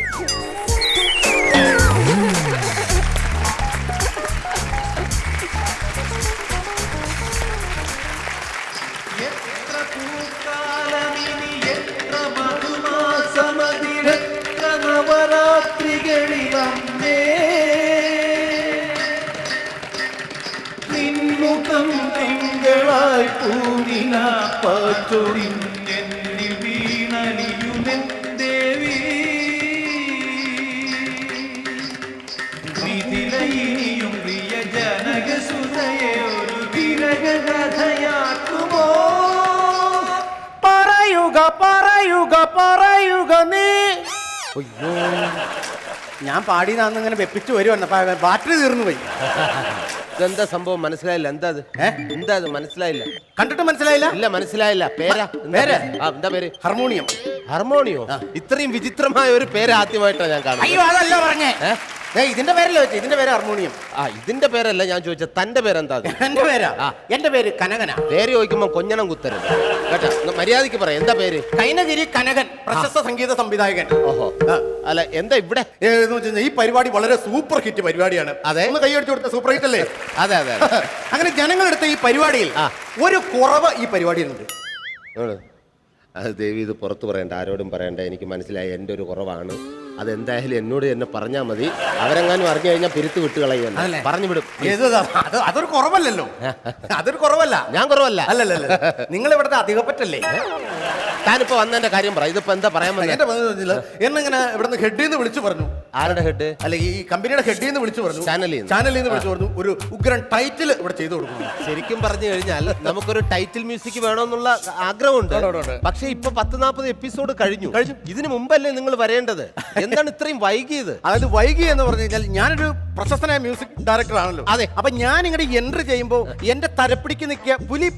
നവരാത്രികളിലേ നിൻമുഖം തിങ്കളായി പൂനില പാച്ചൊരിഞ്ഞെന്നിൽ വീണലിയുമെൻ ദേവി വിധിലയിനിയും പ്രിയ ജനകസുതയെ ഒരു വിരഹകഥയാക്കുമോ? പറയുക നീ. ഞാൻ പാടിയതാന്ന് ഇങ്ങനെ വെപ്പിച്ചു വരുവാണ്, ബാറ്ററി തീർന്നു പോയി. ഇതെന്താ സംഭവം? മനസ്സിലായില്ല. എന്താ അത് മനസ്സിലായില്ല. കണ്ടിട്ട് മനസ്സിലായില്ല? ഇല്ല, മനസ്സിലായില്ല. എന്താ പേര്? ഹാർമോണിയോ? ഇത്രയും വിചിത്രമായ ഒരു പേര് ആദ്യമായിട്ടാണ് ഞാൻ കാണുന്നത്. അയ്യോ, അതല്ല പറഞ്ഞേ. ഇതിന്റെ പേരല്ലേ വെച്ചേ? ഇതിന്റെ പേര് ഹാർമോണിയം. ഇതിന്റെ പേരല്ല ഞാൻ ചോദിച്ചത്. തന്റെ പേരെന്താ? എന്റെ പേര് കനകന. പേര് ചോദിക്കുമ്പോ കൊഞ്ഞണം കുത്തരുത് കേട്ടോ, മര്യാദക്ക് പറയാം. എന്താ പേര്? കൈനഗിരി കനകൻ, പ്രശസ്ത സംഗീത സംവിധായകൻ. ഓഹോ, അല്ല എന്താ ഇവിടെ? ഈ പരിപാടി വളരെ സൂപ്പർ ഹിറ്റ് പരിപാടിയാണ്. അതെ, ഒന്ന് കൈയടിച്ചു കൊടുത്ത സൂപ്പർ ഹിറ്റ് അല്ലേ? അതെ. അങ്ങനെ ജനങ്ങളെടുത്ത ഈ പരിപാടിയിൽ ഒരു കുറവ് ഈ പരിപാടിയിലുണ്ട്. അത് ദേവി, ഇത് പുറത്ത് പറയണ്ട, ആരോടും പറയണ്ട. എനിക്ക് മനസ്സിലായി, എൻ്റെ ഒരു കുറവാണ്. അതെന്തായാലും എന്നോട് തന്നെ പറഞ്ഞാൽ മതി. അവരെങ്ങാനും അറിഞ്ഞു കഴിഞ്ഞാൽ പിരുത്ത് വിട്ട് കളയുമല്ലോ, പറഞ്ഞു വിടും. അതൊരു കുറവല്ലല്ലോ. അതൊരു കുറവല്ല. ഞാൻ കുറവല്ല. അല്ലല്ല, നിങ്ങൾ ഇവിടുത്തെ അധികപ്പറ്റല്ലേ? താനിപ്പോ വന്നതിന്റെ കാര്യം പറ. ഇതിപ്പോ എന്താ പറയാൻ വന്നത്? എന്നിങ്ങനെ ഇവിടുന്ന് ഹെഡിൽ നിന്ന് വിളിച്ചു പറഞ്ഞു, ആരുടെ ഹെഡ്? അല്ല ഈ കമ്പനിയുടെ ഹെഡിൽ നിന്ന് വിളിച്ചു പറഞ്ഞു, ചാനലിൽ നിന്ന് വിളിച്ചു പറഞ്ഞു ഒരു ഉഗ്രൻ ടൈറ്റിൽ ഇവിടെ ചെയ്തു കൊടുക്കുന്നു. ശരിക്കും പറഞ്ഞു കഴിഞ്ഞാൽ നമുക്കൊരു ടൈറ്റിൽ മ്യൂസിക് വേണമെന്നുള്ള ആഗ്രഹമുണ്ട്. പക്ഷെ ഇപ്പൊ 40-40 എപ്പിസോഡ് കഴിഞ്ഞു. ഇതിനു മുമ്പല്ലേ നിങ്ങൾ വരേണ്ടത്? എന്താണ് ഇത്രയും വൈകിയത്? അതായത് വൈകി എന്ന് പറഞ്ഞു കഴിഞ്ഞാൽ ഞാനൊരു പ്രശസ്തനായ മ്യൂസിക് ഡയറക്ടർ ആണല്ലോ. അതെ. അപ്പൊ ഞാൻ ഇങ്ങനെ എൻട്രി ചെയ്യുമ്പോ എന്റെ തരപ്പിടിക്ക് നിൽക്കുക പുലി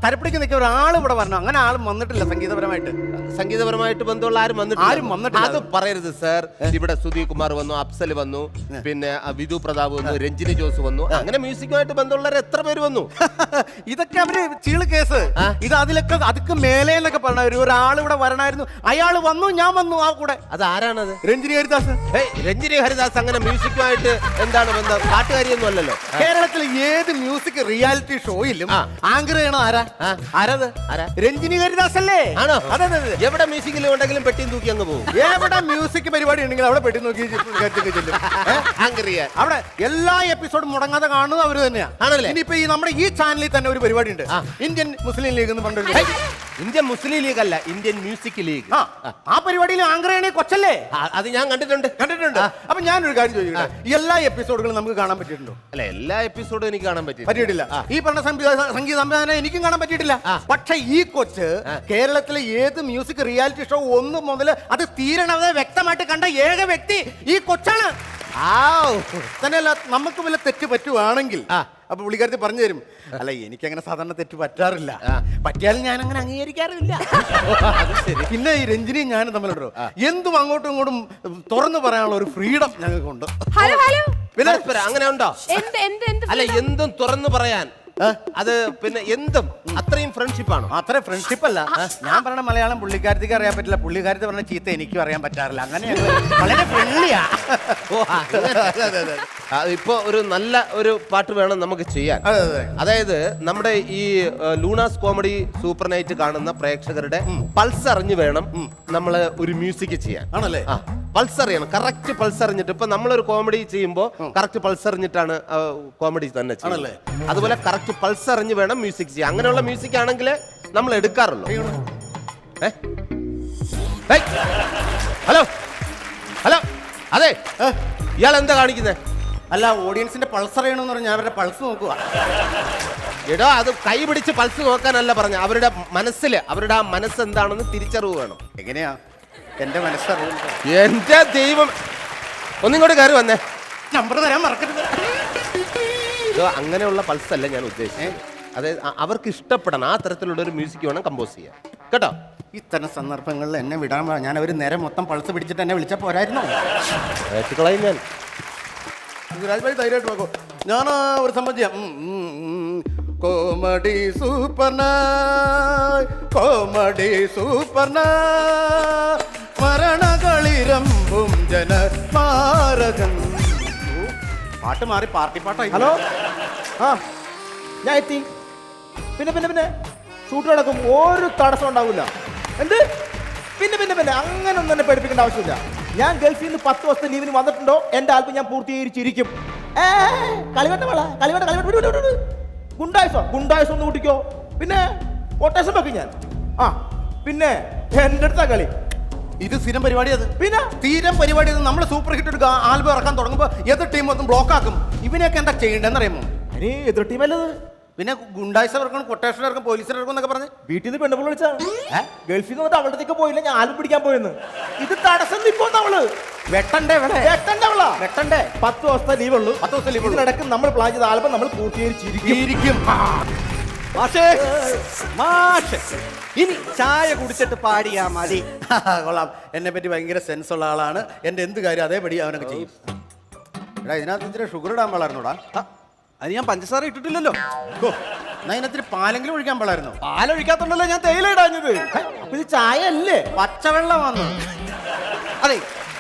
തരപ്പിടിക്ക് നിൽക്കുക ഒരാൾ ഇവിടെ വരണം. അങ്ങനെ ആളും വന്നിട്ടില്ല സംഗീതപരമായിട്ട് ബന്ധമുള്ള ആരും വന്നിട്ടില്ല. അത് പറയരുത് സർ. ഇവിടെ സുധീർ കുമാർ വന്നു, അഫ്സൽ വന്നു, പിന്നെ വിധു പ്രതാപ് വന്നു, രഞ്ജിനി ജോസ് വന്നു. അങ്ങനെ മ്യൂസിക്കുമായിട്ട് ബന്ധമുള്ളവർ എത്ര പേര് വന്നു? ഇതൊക്കെ അവര് ചീള് കേസ്. ഇത് അതൊക്കെ മേലെ എന്നൊക്കെ പറഞ്ഞ ഒരാൾ ഇവിടെ വരണമായിരുന്നു. അയാൾ വന്നു, ഞാൻ വന്നു ആ കൂടെ. അത് ആരാണത്? രഞ്ജിനി ഹരിദാസ്. രഞ്ജിനി ഹരിദാസ് അങ്ങനെ മ്യൂസിക്കുമായിട്ട് എന്താണ് ബന്ധം? പാട്ടുകാരിയൊന്നും അല്ലല്ലോ. കേരളത്തിലെ ഏത് മ്യൂസിക് റിയാലിറ്റി ഷോയിലും ആങ്കർ ചെയ്യണ ആരാത്? രഞ്ജിനി ഹരിദാസ് അല്ലേ? ആണോ? അതെ. എവിടെ മ്യൂസിക്കിൽ ഉണ്ടെങ്കിലും പെട്ടിയും തൂക്കി അങ്ങ് പോകും. എവിടെ മ്യൂസിക് പരിപാടി ഉണ്ടെങ്കിൽ അവിടെ പെട്ടി നോക്കി ചെല്ലും. അവിടെ എല്ലാ എപ്പിസോഡും മുടങ്ങാതെ കാണുന്നത് അവര് തന്നെയാണ്. ആണല്ലേ? ഇനിയിപ്പോ നമ്മുടെ ഈ ചാനലിൽ തന്നെ ഒരു പരിപാടി ഉണ്ട്, ഇന്ത്യൻ മുസ്ലിം ലീഗ് എന്ന് പറഞ്ഞൊരു. ഇന്ത്യൻ മുസ്ലിം ലീഗ് അല്ല, ഇന്ത്യൻ മ്യൂസിക് ലീഗ്. ആ പരിപാടിയിൽ ആങ്കർ ചെയ്യണേ കൊച്ചല്ലേ? അത് ഞാൻ കണ്ടിട്ടുണ്ട്. അപ്പൊ ഞാനൊരു കാര്യം ചോദിക്കട്ടെ, എല്ലാ എപ്പിസോഡുകളും നമുക്ക് കാണാൻ പറ്റിയിട്ടുണ്ടോ? അല്ല, എല്ലാ എപ്പിസോഡും എനിക്ക് കാണാൻ പറ്റിയിട്ടില്ല. ഈ പറഞ്ഞ സംഗീത സംവിധാനം എനിക്കും കാണാൻ പറ്റിയിട്ടില്ല. പക്ഷെ ഈ കൊച്ച് കേരളത്തിലെ ഏത് മ്യൂസിക് റിയാലിറ്റി ഷോ 1 മുതൽ അത് തീരണത് വ്യക്തമായിട്ട് കണ്ട ഏക വ്യക്തി ഈ കൊച്ചാണ്. തന്നെയല്ല, നമുക്ക് വല്ല തെറ്റ് പറ്റുവാണെങ്കിൽ അപ്പൊ പുള്ളിക്കാരത്തി പറഞ്ഞു തരും. അല്ല, എനിക്കങ്ങനെ സാധാരണ തെറ്റ് പറ്റാറില്ല, പറ്റിയാലും ഞാൻ അങ്ങനെ അംഗീകരിക്കാറില്ല. പിന്നെ ഈ രഞ്ജിനിയും ഞാനും തമ്മിലുണ്ടോ എന്തും അങ്ങോട്ടും ഇങ്ങോട്ടും തുറന്നു പറയാനുള്ള ഒരു ഫ്രീഡം ഞങ്ങൾക്കുണ്ട്. പിന്നെ അങ്ങനെ ഉണ്ടോ? അല്ല, എന്തും തുറന്നു പറയാൻ. അത് പിന്നെ എന്തും അത്രയും ഫ്രണ്ട്ഷിപ്പ് ആണോ? അത്ര ഫ്രണ്ട്ഷിപ്പ് അല്ല. ഞാൻ പറഞ്ഞ മലയാളം പുള്ളിക്കാരത്തിക്ക് അറിയാൻ പറ്റില്ല, പുള്ളിക്കാരത്തി പറഞ്ഞ ചീത്ത എനിക്കും അറിയാൻ പറ്റാറില്ല. അങ്ങനെ വളരെ ഫ്രണ്ട്ലിയാ. ഇപ്പൊ ഒരു നല്ല ഒരു പാട്ട് വേണം നമുക്ക് ചെയ്യാൻ. അതായത് നമ്മുടെ ഈ ലൂണാസ് കോമഡി സൂപ്പർ നൈറ്റ് കാണുന്ന പ്രേക്ഷകരുടെ പൾസ് അറിഞ്ഞു വേണം നമ്മൾ ഒരു മ്യൂസിക് ചെയ്യാൻ. ആണല്ലേ? പൾസ് അറിയണം, കറക്റ്റ് പൾസ് അറിഞ്ഞിട്ട്. ഇപ്പൊ നമ്മളൊരു കോമഡി ചെയ്യുമ്പോൾ കറക്റ്റ് പൾസ് അറിഞ്ഞിട്ടാണ് കോമഡി തന്നെ ചെയ്യുന്നത്. അതുപോലെ കറക്റ്റ് പൾസ് അറിഞ്ഞ് വേണം മ്യൂസിക് ചെയ്യാൻ. അങ്ങനെയുള്ള മ്യൂസിക് ആണെങ്കിൽ നമ്മൾ എടുക്കാറുള്ളൂ. ഹലോ ഹലോ, അതെ, ഇയാൾ എന്താ കാണിക്കുന്നത്? അല്ല, ഓഡിയൻസിന്റെ പൾസ് അറിയണമെന്ന് പറഞ്ഞാൽ അവരുടെ പൾസ് നോക്കുക. എടോ, അത് കൈ പിടിച്ച് പൾസ് നോക്കാനല്ല പറഞ്ഞ, അവരുടെ മനസ്സിൽ അവരുടെ ആ മനസ്സ് എന്താണെന്ന് തിരിച്ചറിവ് വേണം. എങ്ങനെയാ എന്റെ മനസ്സറിയും? എന്റെ ദൈവം, ഒന്നിങ്ങോട്ട് കയറി വന്നേ. നമ്പർ തരാൻ മറക്കരുത്. അങ്ങനെയുള്ള പൾസ് അല്ല ഞാൻ ഉദ്ദേശിച്ചത്. അതായത് അവർക്ക് ഇഷ്ടപ്പെടണം ആ തരത്തിലുള്ള ഒരു മ്യൂസിക് വേണം കമ്പോസ് ചെയ്യാൻ, കേട്ടോ? ഇത്തരം സന്ദർഭങ്ങളിൽ എന്നെ വിടാൻ ഞാൻ അവർ നേരെ മൊത്തം പൾസ് പിടിച്ചിട്ട് എന്നെ വിളിച്ചാൽ പോരായിരുന്നോ? ഞാൻ രാജ്ഭായി ധൈര്യമായിട്ട് നോക്കൂ. ഞാൻ ഒരു സംഭവം ചെയ്യാം. കോമഡി സൂപ്പർ മരണകളിരമ്പും ജനമാരകൻ. പാട്ട് മാറി പാർട്ടി പാട്ടായി. ഹലോ, ഞാൻ എത്തി. പിന്നെ ഷൂട്ട് നടക്കും, ഒരു തടസ്സം ഉണ്ടാവില്ല. എന്ത്? പിന്നെ അങ്ങനെ ഒന്നും തന്നെ പഠിപ്പിക്കേണ്ട ആവശ്യമില്ല. ഞാൻ ഗൾഫിൽ നിന്ന് 10 ദിവസത്തെ ലീവിന് വന്നിട്ടുണ്ടോ, എന്റെ ആൽബം ഞാൻ പൂർത്തീകരിച്ചിരിക്കും. ഗുണ്ടായസം ഒന്ന് കൂട്ടിക്കോ. പിന്നെ കൊട്ടേഷൻ വെക്കും ഞാൻ. പിന്നെ എന്റെ അടുത്ത കളി. ഇത് സ്ഥിരം പരിപാടി. അത് പിന്നെ സ്ഥിരം പരിപാടി. നമ്മൾ സൂപ്പർ ഹിറ്റ് ഒരു ആൽബം ഇറക്കാൻ തുടങ്ങുമ്പോൾ എതിർ ടീം മൊത്തം ബ്ലോക്ക് ആക്കും. ഇവനെയൊക്കെ എന്താ ചെയ്യേണ്ടതെന്ന് അറിയാമോ? അതിന് എതിർ ടീമല്ലത്. പിന്നെ ഗുണ്ടായ്സ ഇറക്കണം, കൊട്ടേഷൻ ഇറക്കും, പോലീസിനെ ഇറക്കും എന്നൊക്കെ പറഞ്ഞ് വീട്ടിൽ നിന്ന് പെണ്ണുമ്പോൾ വിളിച്ചാ ഗൾഫിൽ നിന്ന് അവളത്തേക്ക് പോയില്ല, ഞാൻ ആൽബം പിടിക്കാൻ പോയെന്ന്. ഇത് തടസ്സം നിൽപ്പോന്ന് അവള് വെട്ടണ്ടേ? 10 ദിവസത്തെ ലീവ് ഉള്ളൂ. 10 ദിവസം ലീവ് ഇതിനിടക്ക് നമ്മൾ പ്ലാൻ ചെയ്ത ആൽബം നമ്മൾ പൂർത്തീകരിച്ചിരിക്കും. ഇനി ചായ കുടിച്ചിട്ട് പാടിയാ മതി. കൊള്ളാം. എന്നെ പറ്റി ഭയങ്കര സെൻസ് ഉള്ള ആളാണ്. എന്റെ എന്ത് കാര്യം അതേപടി അവനൊക്കെ ചെയ്യും. എടാ, ഇതിനകത്ത് ഇത്തിരി ഷുഗർ ഇടാൻ പാടായിരുന്നോടാ? അത് ഞാൻ പഞ്ചസാര ഇട്ടിട്ടില്ലല്ലോ. എന്നാ ഇതിനകത്ത് പാലെങ്കിലും ഒഴിക്കാൻ പാടായിരുന്നോ? പാലൊഴിക്കാത്തോണ്ടല്ലോ ഞാൻ തേയില ഇടാഞ്ഞത്. ഇത് ചായ അല്ലേ, പച്ചവെള്ളം വന്നു. അതെ,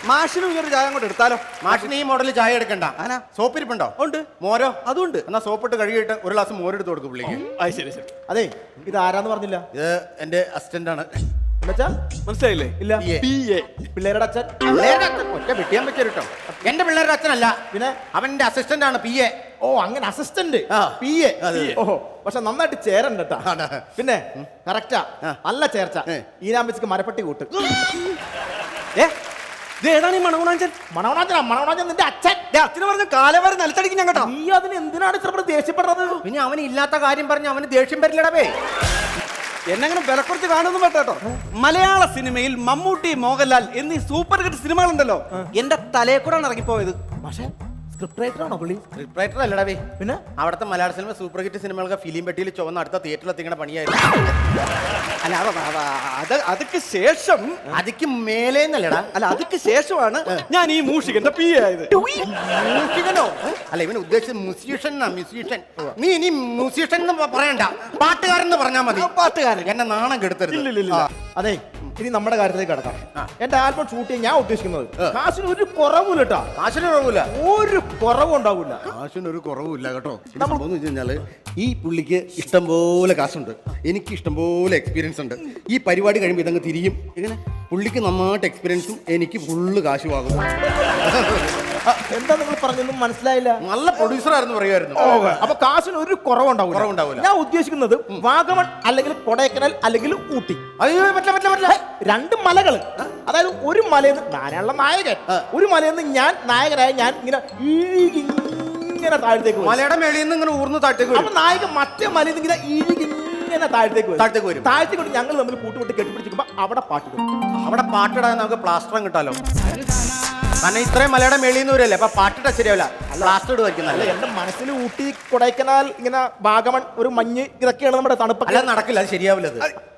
മാഷിനും ഇങ്ങനെ ചായ അങ്ങോട്ട് എടുത്താലോ? മാഷിന് ഈ മോഡലിൽ ചായ എടുക്കണ്ട. സോപ്പിരിപ്പുണ്ടോ? ഉണ്ട്. മോരോ? അതുണ്ട്. എന്നാ സോപ്പിട്ട് കഴുകിയിട്ട് ഒരു ഗ്ലാസ് മോരെടുത്ത് കൊടുക്കും പുള്ളിക്ക്. ശരി. അതെ, ഇത് ആരാന്ന് പറഞ്ഞില്ല. ഇത് എന്റെ അസിസ്റ്റന്റ് ആണ്. മനസ്സിലായില്ലേ? ഇല്ല. പിള്ളേരുടെ അച്ഛൻ. ഒറ്റ വെട്ടിയാൻ പറ്റിയ കേട്ടോ. എന്റെ പിള്ളേരുടെ അച്ഛനല്ല, പിന്നെ അവന്റെ അസിസ്റ്റന്റ് ആണ്, PA. ഓ, അങ്ങനെ അസിസ്റ്റന്റ്, PA. ഓഹോ, പക്ഷെ നന്നായിട്ട് ചേരണ്ട കേട്ടാ. പിന്നെ കറക്റ്റാ, നല്ല ചേർച്ച. ഈനാമ്പച്ചിക്ക് മരപ്പട്ടി കൂട്ട്. ഏതാണ് ഈ മണകുണാഞ്ചൻ? മണവണാഞ്ചൻ നിന്റെ അച്ഛൻ. അച്ഛന് പറഞ്ഞ കാലവാരം നിലത്തടിക്കും ഞാൻ കേട്ടോ. നീ അതിന് എന്തിനാണ് ഇത്ര ദേഷ്യപ്പെടുന്നത്? പിന്നെ അവന് ഇല്ലാത്ത കാര്യം പറഞ്ഞ് അവന് ദേഷ്യം വരില്ലടവേ. എന്നെങ്ങനെ വിലക്കുറച്ച് കാണുന്നു കേട്ടോ. മലയാള സിനിമയിൽ മമ്മൂട്ടി, മോഹൻലാൽ എന്നീ സൂപ്പർ ഹിറ്റ് സിനിമകളുണ്ടല്ലോ, എന്റെ തലയെ കൂടെ ഇറങ്ങിപ്പോയത്. പക്ഷേ സ്ക്രിപ്റ്റ് റൈറ്റർ ആണോ പുള്ളി? സ്ക്രിപ്റ്റ് റൈറ്റർ അല്ലടവേ. പിന്നെ അവിടുത്തെ മലയാള സിനിമ സൂപ്പർ ഹിറ്റ് സിനിമകൾക്ക് ഫിലിം പെട്ടിയിൽ ചുവന്ന അടുത്ത തിയേറ്ററിൽ എത്തിക്കുന്ന പണിയായിരുന്നു. അല്ല അതൊക്കെ ശേഷം, അതിക്ക് മേലേന്നല്ലടാ. അല്ല അതൊക്കെ ശേഷമാണ് ഞാൻ ഈ മൂഷികന്റെ പി ആയത്. മ്യൂസിഷ്യനോ? അല്ല, ഇവന് ഉദ്ദേശിച്ചത് മ്യൂസീഷ്യൻ. നീ ഇനി മ്യൂസീഷ്യൻ എന്ന് പറയണ്ട, പാട്ടുകാരൻ എന്ന് പറഞ്ഞാൽ മതി. പാട്ടുകാരൻ. എന്നെ നാണം കെടുത്തരുത്. ഇല്ല. അതെ, ഇനി നമ്മുടെ കാര്യത്തിലേക്ക് കിടക്കാം. എന്റെ ആൽബം ഷൂട്ട് ചെയ്യാൻ ഞാൻ ഉദ്ദേശിക്കുന്നത് കാശിന് ഒരു കുറവില്ല കേട്ടോ. കാശിന് കുറവില്ല, ഒരു കുറവും ഉണ്ടാവില്ല. കാശിനൊരു കുറവുമില്ല കേട്ടോ. സംഭവം എന്ന് വെച്ച് കഴിഞ്ഞാല് ഈ പുള്ളിക്ക് ഇഷ്ടംപോലെ കാശുണ്ട്, എനിക്ക് ഇഷ്ടംപോലെ എക്സ്പീരിയൻസ് ഉണ്ട്. ഈ പരിപാടി കഴിയുമ്പോൾ ഇതങ്ങ് തിരിയും. ഇങ്ങനെ പുള്ളിക്ക് നന്നായിട്ട് എക്സ്പീരിയൻസും എനിക്ക് ഫുള്ള് കാശുമാകും. എന്താ നിങ്ങൾ പറഞ്ഞൊന്നും മനസ്സിലായില്ല. നല്ല പ്രൊഡ്യൂസർ ആയിരുന്നു പറയുമായിരുന്നു. അപ്പൊ കാശിന് ഒരു കുറവുണ്ടാവില്ല. ഞാൻ ഉദ്ദേശിക്കുന്നത് വാഗമൺ അല്ലെങ്കിൽ കൊടൈക്കനാൽ അല്ലെങ്കിൽ ഊട്ടി. അയ്യോ, പറ്റില്ല. രണ്ട് മലകൾ, അതായത് ഒരു മലയെന്ന് ഞാനുള്ള നായകൻ, ഒരു മലയെന്ന് ഞാൻ നായകനായ ഞാൻ ഇങ്ങനെ താഴത്തേക്ക് വരും. മലയുടെ മേളിൽ നിന്ന് ഇങ്ങനെ ഊർന്ന് താഴത്തേക്ക് അപ്പൊ നായകൻ മറ്റേ മലയിൽ നിന്ന് ഇങ്ങനെ താഴത്തേക്ക് വരും. താഴത്തേക്ക് വരും. ഞങ്ങൾ തമ്മിൽ കൂട്ടുകൂട്ടി കെട്ടിപ്പിടിച്ചിരിക്കുമ്പോ അവിടെ പാട്ടിടും. അവിടെ പാട്ടിടാൻ നമുക്ക് പ്ലാസ്റ്ററും കിട്ടാലോ. കാരണം ഇത്രയും മലയുടെ മേളിൽ നിന്ന് വരല്ലേ, അപ്പൊ പാട്ടിട്ട ശരിയാവില്ല, പ്ലാസ്റ്റർ ഇടുവായിരിക്കും. എന്റെ മനസ്സിൽ ഊട്ടി, കൊടൈക്കനാൽ, ഇങ്ങനെ വാഗമൺ, ഒരു മഞ്ഞ്, ഇതൊക്കെയാണ് നമ്മുടെ തണുപ്പ്. അല്ല, നടക്കില്ല, അത് ശരിയാവില്ല.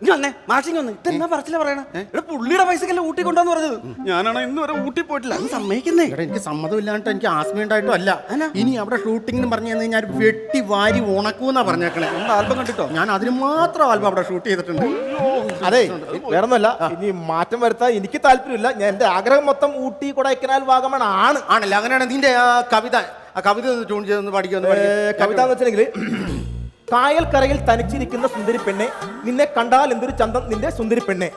ഇതെന്നാ പറച്ചില്ല പറയണേ? പുള്ളിയുടെ പൈസക്കല്ലേ ഊട്ടി കൊണ്ടാന്ന് പറഞ്ഞത്. ഞാനാണോ ഇന്ന് വരെ ഊട്ടി പോയിട്ടില്ല. അത് സമ്മതിക്കുന്നേ. എനിക്ക് സമ്മതമില്ലാണ്ട് എനിക്ക് ആസ്മയുണ്ടായിട്ടും അല്ല. ഇനി അവിടെ ഷൂട്ടിംഗ് പറഞ്ഞു കഴിഞ്ഞാൽ വെട്ടി വാരി ഉണക്കൂന്നാ പറഞ്ഞേക്കണേ. ആൽബം കണ്ടിട്ടോ? ഞാൻ അതിന് മാത്രം ആൽബം അവിടെ ഷൂട്ട് ചെയ്തിട്ടുണ്ട്. അതെ, വേറൊന്നുമല്ല, ഇനി മാറ്റം വരുത്താൻ എനിക്ക് താല്പര്യമില്ല. ഞാൻ എന്റെ ആഗ്രഹം മൊത്തം ഊട്ടി, കൊടൈക്കനാൽ, വാഗമൺ ആണല്ലേ? അങ്ങനെയാണ് നിന്റെ ആ കവിത ട്യൂൺ ചെയ്തൊന്ന് പഠിക്കുമെന്ന്. കവിത എന്ന് വെച്ചിട്ടുണ്ടെങ്കിൽ കായൽ കരയിൽ തനിച്ചിരിക്കുന്ന സുന്ദരി പെണ്ണെ, നിന്നെ കണ്ടാൽ എന്തൊരു ചന്തം നിന്റെ സുന്ദരി പെണ്ണെ,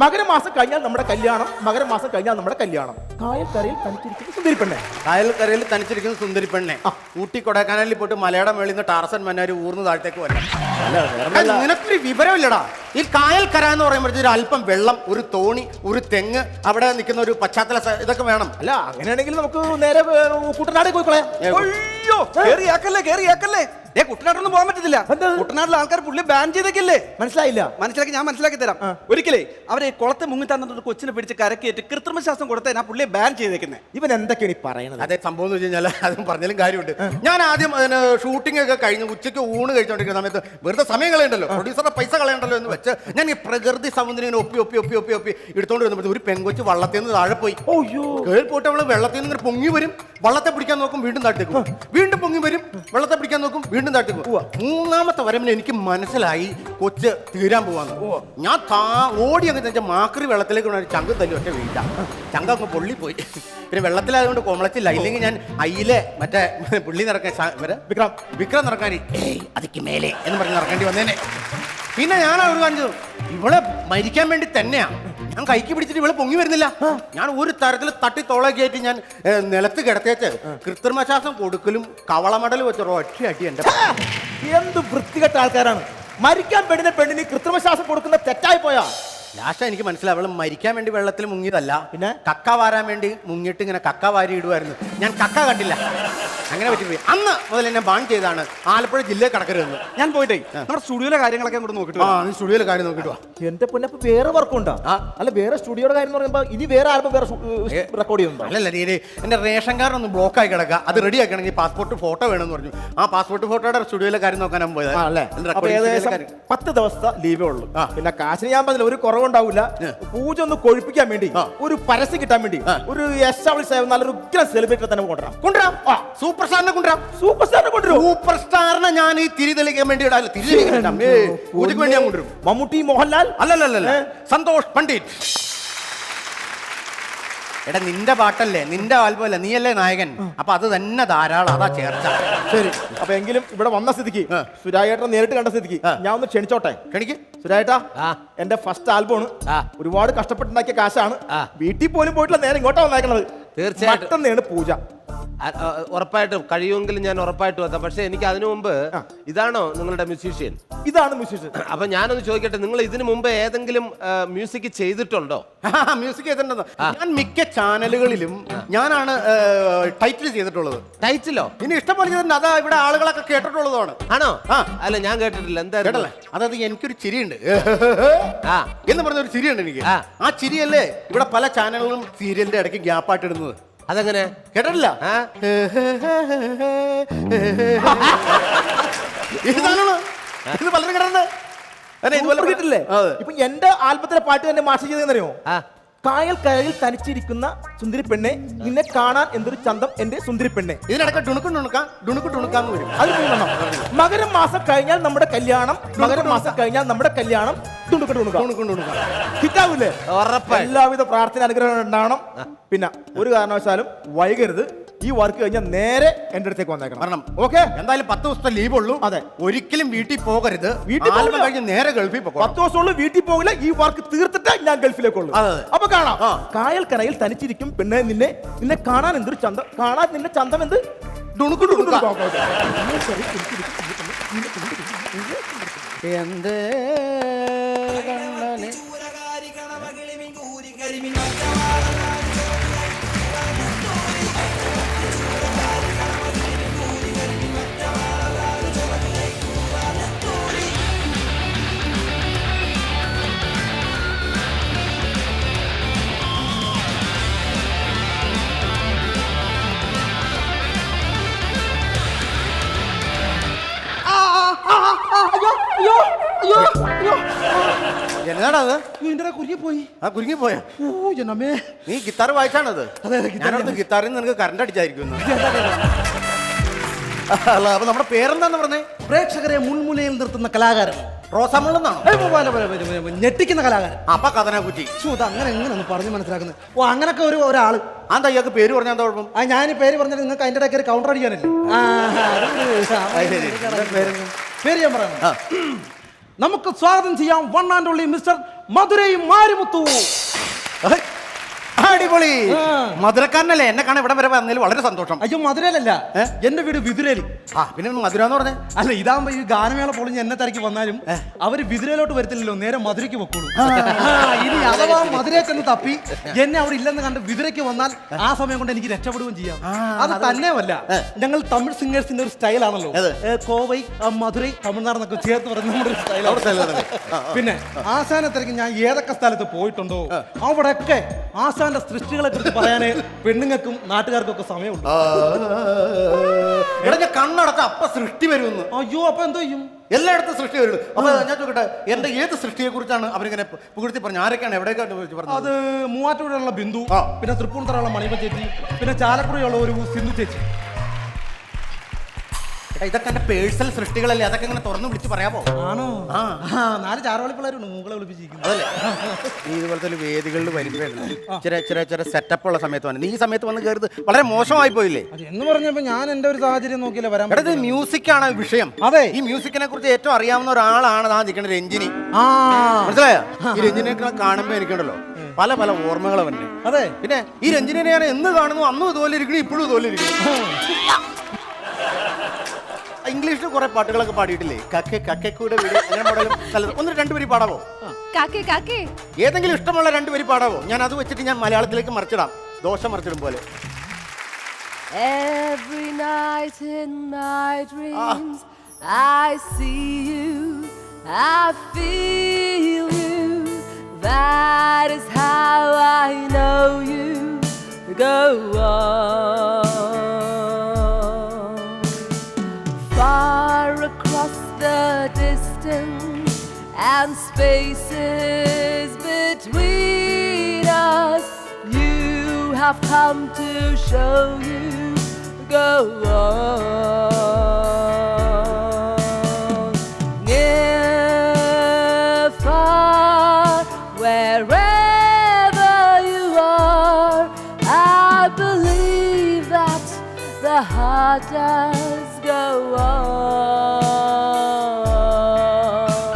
മകരമാസം കഴിഞ്ഞാൽ നമ്മുടെ കല്യാണം, മകരമാസം കഴിഞ്ഞാൽ നമ്മുടെ കല്യാണം, കായൽ കരയിൽ തനിച്ചിരിക്കുന്ന സുന്ദരി പെണ്ണെ. കായൽക്കരയിൽ തനിച്ചിരിക്കുന്ന സുന്ദരി പെണ്ണെ. ഊട്ടി കൊടൈക്കനാലിൽ പോയിട്ട് മലയുടെ മേളിൽ നിന്ന് ടാർസൻ മന്നാര് ഊർന്ന് താഴത്തേക്ക് വരണം. നിനക്കൊരു വിവരമില്ലടാ. ഈ കായൽക്കര എന്ന് പറയുമ്പോഴത്തേക്ക് ഒരു അല്പം വെള്ളം, ഒരു തോണി, ഒരു തെങ്ങ്, അവിടെ നിൽക്കുന്ന ഒരു പശ്ചാത്തല ഇതൊക്കെ വേണം. അല്ല, അങ്ങനെയാണെങ്കിൽ നമുക്ക് നേരെ കുട്ടനാട് പോയിക്കോളെ. അയ്യോ, കേറിയാക്കല്ലേ. കുട്ടനാട്ടിലൊന്നും പോകാൻ പറ്റത്തില്ല. കുട്ടനാട്ടിലെ ആൾക്കാർ പുള്ളി ബാൻ ചെയ്തേക്കല്ലേ. മനസ്സിലായില്ല? ഞാൻ മനസ്സിലാക്കി തരാം. ഒരിക്കലേ അവരെ കുളത്തെ മുങ്ങി തന്നിട്ട് കൊച്ചിനെ പിടിച്ച് കരക്കേറ്റ് കൃത്രിമ ശ്വാസം കൊടുത്താൽ പുള്ളിയെ ബാൻ ചെയ്തേക്കുന്നത്. ഇവൻ എന്തൊക്കെയാണ് ഈ പറയുന്നത്? അതെ, സംഭവം എന്ന് വെച്ച് കഴിഞ്ഞാൽ അതും പറഞ്ഞാലും കാര്യമുണ്ട്. ഞാൻ ആദ്യം അതിന് ഷൂട്ടിംഗ് ഒക്കെ കഴിഞ്ഞ് ഉച്ചയ്ക്ക് ഊണ് കഴിച്ചോണ്ടിരിക്കുന്ന സമയത്ത് വെറുതെ സമയം കളയണ്ടല്ലോ, പ്രൊഡ്യൂസറുടെ പൈസ കളയണ്ടല്ലോ എന്ന് വെച്ച് ഞാൻ ഈ പ്രകൃതി സൗന്ദര്യം ഒപ്പി എടുത്തോണ്ട് വന്നപ്പോൾ ഒരു പെങ്കൊച്ച് വള്ളത്തിൽ നിന്ന് താഴെ പോയി. കേൾ പോയിട്ട് അവള് വെള്ളത്തിൽ നിന്ന് പൊങ്ങി വരും, വള്ളത്തെ പിടിക്കാൻ നോക്കും, വീണ്ടും താഴത്തേക്ക് പോകും, വീണ്ടും പൊങ്ങി വരും, വെള്ളത്തെ പിടിക്കാൻ നോക്കും, വീണ്ടും താഴത്തേക്ക് പോകും. മൂന്നാമത്തെ വരമ്പിൽ എനിക്ക് മനസ്സിലായി കൊച്ച് തീരാൻ പോവാന്ന്. ഞാൻ ഓടി അങ്ങ് മാക്രി വെള്ളത്തിലേക്ക് ചങ്ക് തല്ലി ഒറ്റ വീഴ്ച, ചങ്ക അങ്ങ് പൊള്ളിപ്പോയി. പിന്നെ വെള്ളത്തിലായതുകൊണ്ട് കോമളച്ചില്ല, ഇല്ലെങ്കിൽ ഞാൻ അയിലെ മറ്റേ പുള്ളി നിറക്കാൻ വിക്രം നിറക്കാൻ അതിക്ക് മേലെ എന്ന് പറഞ്ഞ് നിറക്കേണ്ടി വന്നേനെ. പിന്നെ ഞാൻ അവർ കാണിച്ചു ഇവളെ മരിക്കാൻ വേണ്ടി തന്നെയാ. ഞാൻ കൈക്ക് പിടിച്ചിട്ട് ഇവളെ പൊങ്ങി വരുന്നില്ല. ഞാൻ ഒരു തരത്തിൽ തട്ടി തോളൊക്കെയായിട്ട് ഞാൻ നിലത്ത് കിടത്തേച്ച് കൃത്രിമശ്വാസം കൊടുക്കലും കവളമടലും വെച്ച് ഒറ്റ അടി. എന്റെ എന്ത് വൃത്തികെട്ട ആൾക്കാരാണ്. മരിക്കാൻ പെണ്ണിന് കൃത്രിമശ്വാസം കൊടുക്കുന്ന തെറ്റായി പോയാ. ലാസ്റ്റ് എനിക്ക് മനസ്സിലായി അവള് മരിക്കാൻ വേണ്ടി വെള്ളത്തിൽ മുങ്ങിയതല്ല, പിന്നെ കക്ക വാരാൻ വേണ്ടി മുങ്ങിയിട്ട് ഇങ്ങനെ കക്ക വാരി ഇടുമായിരുന്നു. ഞാൻ കക്ക കണ്ടില്ല, അങ്ങനെ പറ്റിപ്പോയി. അന്ന് മുതൽ എന്നെ ബാൻ ചെയ്താണ് ആലപ്പുഴ ജില്ലയിൽ കിടക്കരുതെന്ന്. ഞാൻ പോയിട്ടേ നമ്മുടെ സ്റ്റുഡിയോയിലെ കാര്യങ്ങളൊക്കെ അങ്ങോട്ട് നോക്കിട്ട് സ്റ്റുഡിയോയിലെ കാര്യം നോക്കിട്ട് വാ. എന്റെ പൊന്നപ്പോ വേറെ വർക്കുണ്ടോ? അല്ല, വേറെ സ്റ്റുഡിയോയുടെ കാര്യം എന്ന് പറയുമ്പോ ഇനി വേറെ ആൽബം വേറെ റെക്കോർഡ് ചെയ്യുന്നുണ്ടോ? അല്ലല്ല, എന്റെ റേഷൻ കാർഡ് ഒന്ന് ബ്ലോക്ക് ആയി കിടക്കുക, അത് റെഡി ആക്കണമെങ്കിൽ പാസ്പോർട്ട് ഫോട്ടോ വേണമെന്ന് പറഞ്ഞു. ആ പാസ്പോർട്ട് ഫോട്ടോയുടെ സ്റ്റുഡിയോയിലെ കാര്യം നോക്കാനും പോയത്. ഏകദേശം 10 ദിവസത്തെ ലീവേ ഉള്ളൂ. പിന്നെ കാശിന് ഞാൻ പറഞ്ഞില്ല, ഒരു കുറവുണ്ടാവില്ല. പൂജ ഒന്ന് കൊഴിപ്പിക്കാൻ വേണ്ടി, ഒരു പരസ്യം കിട്ടാൻ വേണ്ടി, ഒരു നല്ലൊരു ഉഗ്രം സെലിബ്രിറ്റി തന്നെ കൊണ്ടുവരാം. സൂപ്പർ സ്റ്റാറിനെ കൊണ്ടുവരാം. സൂപ്പർ സ്റ്റാറിനെ ഞാൻ ഈ തിരി തെളിയിക്കാൻ വേണ്ടി പൂജയ്ക്ക് വേണ്ടി ഞാൻ കൊണ്ടുവരും. മമ്മൂട്ടി, മോഹൻലാൽ അല്ലല്ല, സന്തോഷ് പണ്ഡിറ്റ്. എടാ, നിന്റെ പാട്ടല്ലേ, നിന്റെ ആൽബമല്ലേ, നീയല്ലേ നായകൻ, അപ്പൊ അത് തന്നെ ധാരാളം, അതാ ചേർച്ച. ശരി, അപ്പൊ എങ്കിലും ഇവിടെ വന്ന സ്ഥിതിക്ക്, സുരായേട്ടനെ നേരിട്ട് കണ്ട സ്ഥിതിക്ക് ഞാൻ ഒന്ന് ക്ഷണിച്ചോട്ടെ. ക്ഷണിക്ക് സുരായേട്ടാ, എന്റെ ഫസ്റ്റ് ആൽബമാണ്, ഒരുപാട് കഷ്ടപ്പെട്ടുണ്ടാക്കിയ കാശാണ്, വീട്ടിൽ പോലും പോയിട്ടില്ല, നേരെ ഇങ്ങോട്ടാ വന്നേക്കണത്. തീർച്ചയായിട്ടും പൂജ ഉറപ്പായിട്ടും കഴിയുമെങ്കിലും ഞാൻ ഉറപ്പായിട്ടും എത്താം. പക്ഷെ എനിക്ക് അതിനു മുമ്പ് ഇതാണോ നിങ്ങളുടെ മ്യൂസീഷ്യൻ? ഇതാണ് മ്യൂസിഷ്യൻ. അപ്പൊ ഞാനൊന്ന് ചോദിക്കട്ടെ, നിങ്ങൾ ഇതിനു മുമ്പ് ഏതെങ്കിലും മ്യൂസിക് ചെയ്തിട്ടുണ്ടോ? മ്യൂസിക് ചെയ്തിട്ടുണ്ടോ? ഞാൻ മിക്ക ചാനലുകളിലും ഞാനാണ് ടൈറ്റിൽ ചെയ്തിട്ടുള്ളത്. ടൈറ്റിലോ? ഇനി ഇഷ്ടംപോലെ ചെയ്തിട്ടുണ്ട്. അതാ ഇവിടെ ആളുകളൊക്കെ കേട്ടിട്ടുള്ളതാണ്. ആണോ? ആ. അല്ല, ഞാൻ കേട്ടിട്ടില്ല. എന്താ കേട്ടല്ലേ? അതായത് എനിക്കൊരു ചിരിയുണ്ട് ആ. എന്ന് പറഞ്ഞൊരു ചിരിയുണ്ട് എനിക്ക്. ആ. ആ ചിരിയല്ലേ ഇവിടെ പല ചാനലുകളും സീരിയലിന്റെ ഇടയ്ക്ക് ഗ്യാപ്പായിട്ട് ഇടുന്നത്. അതെങ്ങനെ? കേട്ടിട്ടില്ല? ആ? ഇത് പലരും കേട്ടിട്ടുണ്ട്. അതെ, ഇതുപോലെ കിട്ടില്ലേ? അതെ. ഇപ്പൊ എന്റെ ആൽബത്തിലെ പാട്ട് തന്നെ മാഷ് ചെയ്തെന്നറിയോ? ആ. കായൽ കരയിൽ തനിച്ചിരിക്കുന്ന സുന്ദരി പെണ്ണെ, നിന്നെ കാണാൻ എന്തൊരു ചന്തം എന്റെ സുന്ദരി പെണ്ണെ. ഇതിനിടയ്ക്ക് ഡുണുക്കാന്ന് വരും. അത് മൂന്നെണ്ണം. മകരം മാസം കഴിഞ്ഞാൽ നമ്മുടെ കല്യാണം, മകരം മാസം കഴിഞ്ഞാൽ നമ്മുടെ കല്യാണം. ഹിറ്റാവൂലേ? ഉറപ്പായി. എല്ലാവിധ പ്രാർത്ഥന അനുഗ്രഹം ഉണ്ടാവണം. പിന്നെ ഒരു കാരണവശാലും വൈകരുത്. ഈ വർക്ക് കഴിഞ്ഞാൽ നേരെ എന്റെ അടുത്തേക്ക് വന്നേക്കണം. കാരണം ഓക്കെ, എന്തായാലും 10 ദിവസത്തെ ലീവ് ഉള്ളൂ. അതെ. ഒരിക്കലും വീട്ടിൽ പോകരുത്. വീട്ടിൽ ആൽബം കഴിഞ്ഞ് നേരെ ഗൾഫിൽ പോകണം. 10 ദിവസമുള്ളൂ, വീട്ടിൽ പോകില്ല. ഈ വർക്ക് തീർത്തിട്ട് ഞാൻ ഗൾഫിലേക്കുള്ളൂ. അതെ. അപ്പൊ കാണാം. ആ. കായൽ കരയിൽ തനിച്ചിരിക്കും പെണ്ണെ, നിന്നെ കാണാൻ എന്തൊരു ചന്തം, കാണാൻ നിന്നെ ചന്തം എന്ത് എന്തേ കണ്ണനെ. എന്നാടാ അത്? പോയി. ആ കുരുങ്ങിപ്പോയാ? ഓ എന്നമ്മേ, നീ ഗിത്താർ വായിച്ചാണത്? അതെ, ഗിത്താർ ഞാനടുത്ത് ഗിത്താറിൽ നിന്ന് നിനക്ക് കറണ്ട് അടിച്ചായിരിക്കും. അല്ല, അപ്പൊ നമ്മുടെ പേരെന്താന്ന് പറഞ്ഞേ? പ്രേക്ഷകരെ മുൻമുലയിൽ നിർത്തുന്ന കലാകാരൻ. റോസാമുള്ളെന്നാണോ? ഞെട്ടിക്കുന്ന കലാകാരൻ. അപ്പൊ കഥന കുറ്റി. ഇത് അങ്ങനെ എങ്ങനെയൊന്ന് പറഞ്ഞു മനസ്സിലാക്കുന്നത്? ഓ, അങ്ങനൊക്കെ ഒരാള്. എന്താ ഇയാൾക്ക് പേര് പറഞ്ഞാൽ എന്താ കുഴപ്പം? ആ, ഞാൻ ഈ പേര് പറഞ്ഞാൽ നിങ്ങൾക്ക് അതിന്റെ ഇടയ്ക്ക് ഒരു കൗണ്ടർ അടിക്കാനല്ലേ? പേര് ഞാൻ പറയാം. നമുക്ക് സ്വാഗതം ചെയ്യാം one and only mister Madurai Marimuthu. അടിപൊളി. മധുരക്കാരനല്ലേ? എന്നെ കാണാൻ ഇവിടെ വരെ വന്നതിൽ വളരെ സന്തോഷം. അയ്യോ, മധുരയിലല്ല, എന്റെ വീട് വിതുരയിൽ. ആ, പിന്നെ മധുര എന്ന് പറഞ്ഞേ? അല്ല, ഇതാകുമ്പോ ഈ ഗാനമേള പൊളിഞ്ഞ് എന്നെ തിരക്കി വന്നാലും അവര് വിതുരയിലോട്ട് വരത്തില്ലല്ലോ, നേരെ മധുരയ്ക്ക് പൊക്കോളൂ. ഇനി അഥവാ മധുരയ്ക്കൊന്ന് തപ്പി എന്നെ അവിടെ ഇല്ലെന്ന് കണ്ട് വിതുരയ്ക്ക് വന്നാൽ ആ സമയം കൊണ്ട് എനിക്ക് രക്ഷപ്പെടുകയും ചെയ്യാം. അത് തന്നെയുമല്ല, ഞങ്ങൾ തമിഴ് സിംഗേഴ്സിന്റെ ഒരു സ്റ്റൈലാണല്ലോ. കോവൈ, മധുരൈ, തമിഴ്നാട് എന്നൊക്കെ ചേർത്ത് പറയുന്ന നമ്മുടെ ഒരു സ്റ്റൈലാണ്. പിന്നെ ആശാനെ തിരക്കി ഞാൻ ഏതൊക്കെ സ്ഥലത്ത് പോയിട്ടുണ്ടോ അവിടെയൊക്കെ ആശാന്റെ സൃഷ്ടികളെ കുറിച്ച് പറയാനേ പെണ്ണുങ്ങൾക്കും നാട്ടുകാർക്കും ഒക്കെ സമയമുണ്ട്. എടാ, ഞാൻ കണ്ണടച്ച അപ്പൊ സൃഷ്ടി വരുമെന്ന്. അയ്യോ, അപ്പൊ എന്തോ ചെയ്യും? എല്ലായിടത്തും സൃഷ്ടി വരുള്ളൂ. അപ്പൊ ഞാൻ ചോദിക്കട്ടെ, എന്റെ ഏത് സൃഷ്ടിയെ കുറിച്ചാണ് അവരിങ്ങനെ പുകഴ്ത്തി പറഞ്ഞു? ആരൊക്കെയാണ്, എവിടെയൊക്കെ പറഞ്ഞത്? അത് മൂവാറ്റുപുഴയുള്ള ബിന്ദു, പിന്നെ തൃപ്പൂണിത്തറയുള്ള മണിമ ചേച്ചി, പിന്നെ ചാലക്കുടിയുള്ള ഒരു സിന്ധു ചേച്ചി. ഇതൊക്കെ എന്റെ പേഴ്സണൽ സൃഷ്ടികളല്ലേ? അതൊക്കെ ഇങ്ങനെ തുറന്നു വിളിച്ച് പറയാമോ? ആണോ? 4 ചാറവളി പിള്ളേരുണ്ട് മൂക്കളെ വിളിപ്പിച്ചിരിക്കുന്നത്. അതല്ലേ, നീ ഇതുപോലത്തെ ഒരു വേദികളിൽ വരുമ്പോഴേ ചെറിയ സെറ്റപ്പ് ഉള്ള സമയത്ത് വന്നു. നീ ഈ സമയത്ത് വന്ന് കയറുന്നത് വളരെ മോശമായി പോയില്ലേ? അത് എന്ന് പറഞ്ഞപ്പോ ഞാൻ എന്റെ ഒരു സാഹചര്യം നോക്കിയല്ലേ വരാൻ. ഇത് മ്യൂസിക് ആണ് വിഷയം. അതെ, ഈ മ്യൂസിക്കിനെ കുറിച്ച് ഏറ്റവും അറിയാവുന്ന ഒരാളാണ് ആ നിൽക്കുന്ന രഞ്ജിനി. മനസ്സിലായോ? ഈ രഞ്ജിനെ കാണുമ്പോ എനിക്കുണ്ടല്ലോ പല പല ഓർമ്മകൾ തന്നെ. അതെ, പിന്നെ ഈ രഞ്ജിനെ ഞാൻ എന്ന് കാണുന്നു അന്നും ഇതുപോലെ ഇരിക്കണം, ഇപ്പോഴും ഇതുപോലെ ഇരിക്കണം. ഇംഗ്ലീഷിൽ കുറെ പാട്ടുകളൊക്കെ പാടിയിട്ടില്ലേ? കക്കക്കൂടെ വീട്, അങ്ങനെ മോഡലും ഒന്ന് 2 വരി പാടാവോ? ഏതെങ്കിലും ഇഷ്ടമുള്ള 2 വരി പാടാവോ? ഞാൻ അത് വെച്ചിട്ട് ഞാൻ മലയാളത്തിലേക്ക് മറിച്ചിടാം, ദോശ മറിച്ചിടും പോലെ. Every night in my dreams I see you, I feel you. That is how I know you. Go on. Far across the distance and spaces between us, you have come to show you. Go on. Near, far, wherever you are, I believe that the heart does go on.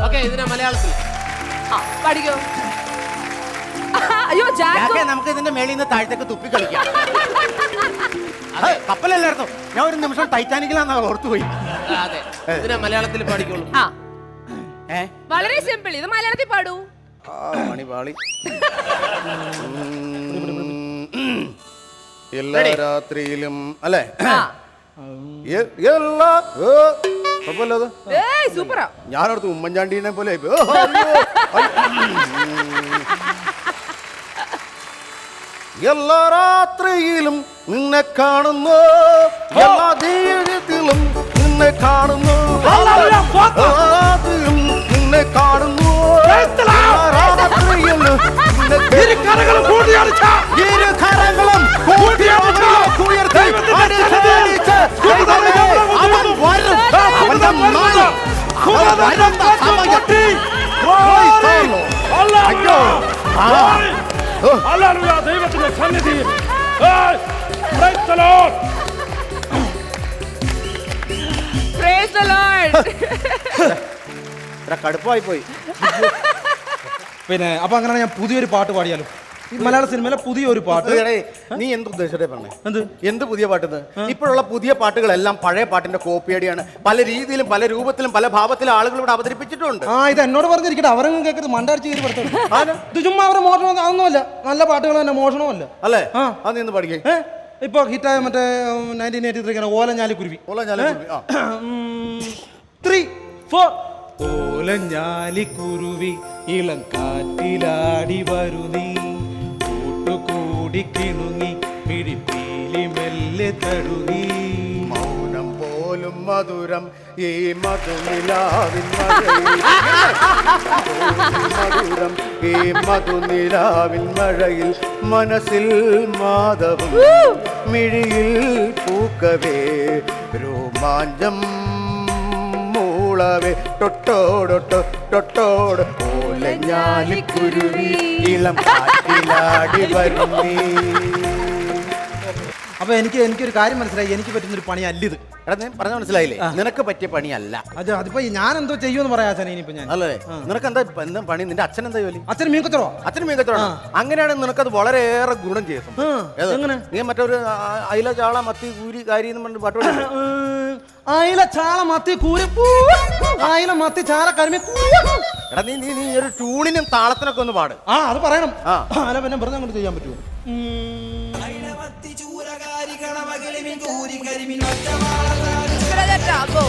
Okay, ഇതിനെ മലയാളത്തിൽ പഠിക്കോ? അയ്യോ, ജാക്കേ, നമുക്ക് ഇതിന്റെ മേളിൽ നിന്ന് താഴത്തേക്ക് തുപ്പി കളിക്കാം. അതെ, കപ്പലല്ലായിരുന്നു. ഞാൻ ഒരു നിമിഷം ടൈറ്റാനിക്കിലാന്ന് ഓർത്തുപോയി. അതെ, ഇതിനെ മലയാളത്തിൽ പാടിക്കോളൂ. ആ വളരെ സിമ്പിൾ. ഇത് മലയാളത്തിൽ പാടൂ. മണിപാളി. എല്ലാ രാത്രിയിലും അല്ലേ? സൂപ്പറാ. ഞാനടുത്ത് ഉമ്മൻചാണ്ടീനെ പോലെ എല്ലാ രാത്രിയിലും നിന്നെ കാണുന്നു, എല്ലാ ജീവിതത്തിലും നിന്നെ കാണുന്നു, നിന്നെ കാണുന്നു, രാത്രിയിൽ ഇരു കരങ്ങളും ഉയർത്തി അടിച്ച് അവൻ വരും. അവന്റെ നാളെ അയ്യോ ദൈവത്തിന്റെ സന്നിധിയിൽ Praise the Lord. കടുപ്പായി പോയി. പിന്നെ അപ്പൊ അങ്ങനെ ഞാൻ പുതിയൊരു പാട്ട് പാടിയാലോ? ഈ മലയാള സിനിമയിലെ പുതിയൊരു പാട്ട്. നീ എന്ത് ഉദ്ദേശിച്ചേ പറഞ്ഞേ? എന്ത് പുതിയ പാട്ട്? ഇപ്പോഴുള്ള പുതിയ പാട്ടുകളെല്ലാം പഴയ പാട്ടിന്റെ കോപ്പിയടിയാണ്. പല രീതിയിലും പല രൂപത്തിലും പല ഭാവത്തിലും ആളുകൾ ഇവിടെ അവതരിപ്പിച്ചിട്ടുണ്ട്. ഇത് എന്നോട് പറഞ്ഞിരിക്കട്ടെ, അവരൊന്നും കേൾക്കരുത്, മണ്ടടിച്ച് കയറി പെടുത്തും. ഇത് ചുമ്മാ അവരെ മോഷണം അതൊന്നുമല്ല, നല്ല പാട്ടുകൾ തന്നെ, മോഷണമല്ല അല്ലേ? അത് നീ ഒന്ന് പഠിക്കേ. ഇപ്പൊ ഹിറ്റായ മറ്റേ 1983 ഓലഞ്ഞാലിക്കുരുവി. ഓലഞ്ഞാലിക്കുരുവി ഇളം കാറ്റിലാടി വരുന്നീ, കൂട്ടുകൂടി കിണുങ്ങി പിടിപ്പീലി മെല്ലെ തടുങ്ങി, മൗനം പോലും മധുരം ഈ മധുനിലാവിൻ മധുരം ഈ മധുനിലാവിൻ മഴയിൽ മനസ്സിൽ മാധവം മിഴിയിൽ പൂക്കവേ രോമാഞ്ചം മൂളവേ ടൊട്ടോടൊട്ടോ ടൊട്ടോട് പോലെ ഞാലിക്കുരുവി ഇളം കാറ്റിലാടി വരുന്നീ. അപ്പൊ എനിക്കൊരു കാര്യം മനസ്സിലായി, എനിക്ക് പറ്റുന്നൊരു പണി അല്ല ഇത്. എടാ, ഞാൻ പറഞ്ഞ മനസ്സിലായില്ലേ? നിനക്ക് പറ്റിയ പണിയല്ല അതിപ്പോ ഞാൻ എന്തോ ചെയ്യുമെന്ന് പറയാ ഇനിയിപ്പോ ഞാൻ. അല്ലേ? നിനക്ക് എന്താ പണി? നിന്റെ അച്ഛൻ എന്താ ജോലി? അച്ഛൻ മീൻകച്ചറോ? അച്ഛൻ മീൻകച്ചവടം. അങ്ങനെയാണെങ്കിൽ നിനക്കത് വളരെയേറെ ഗുണം ചെയ്യും. എങ്ങനെ? നീ മറ്റൊരു അയില ചാള മത്തി കൂരി കാരി എന്ന് പറഞ്ഞ് പാട്ട് പാടി. അയില ചാള മത്തി കൂരി അയില മത്തി ചാള കരിമി. എടാ, നീ ഒരു ട്യൂണിനും താളത്തിനൊക്കെ ഒന്ന് പാട്. അത് പറയണം. അല്ല പിന്നെ വെറുതെ അങ്ങോട്ട് ചെയ്യാൻ പറ്റുമോ? Go.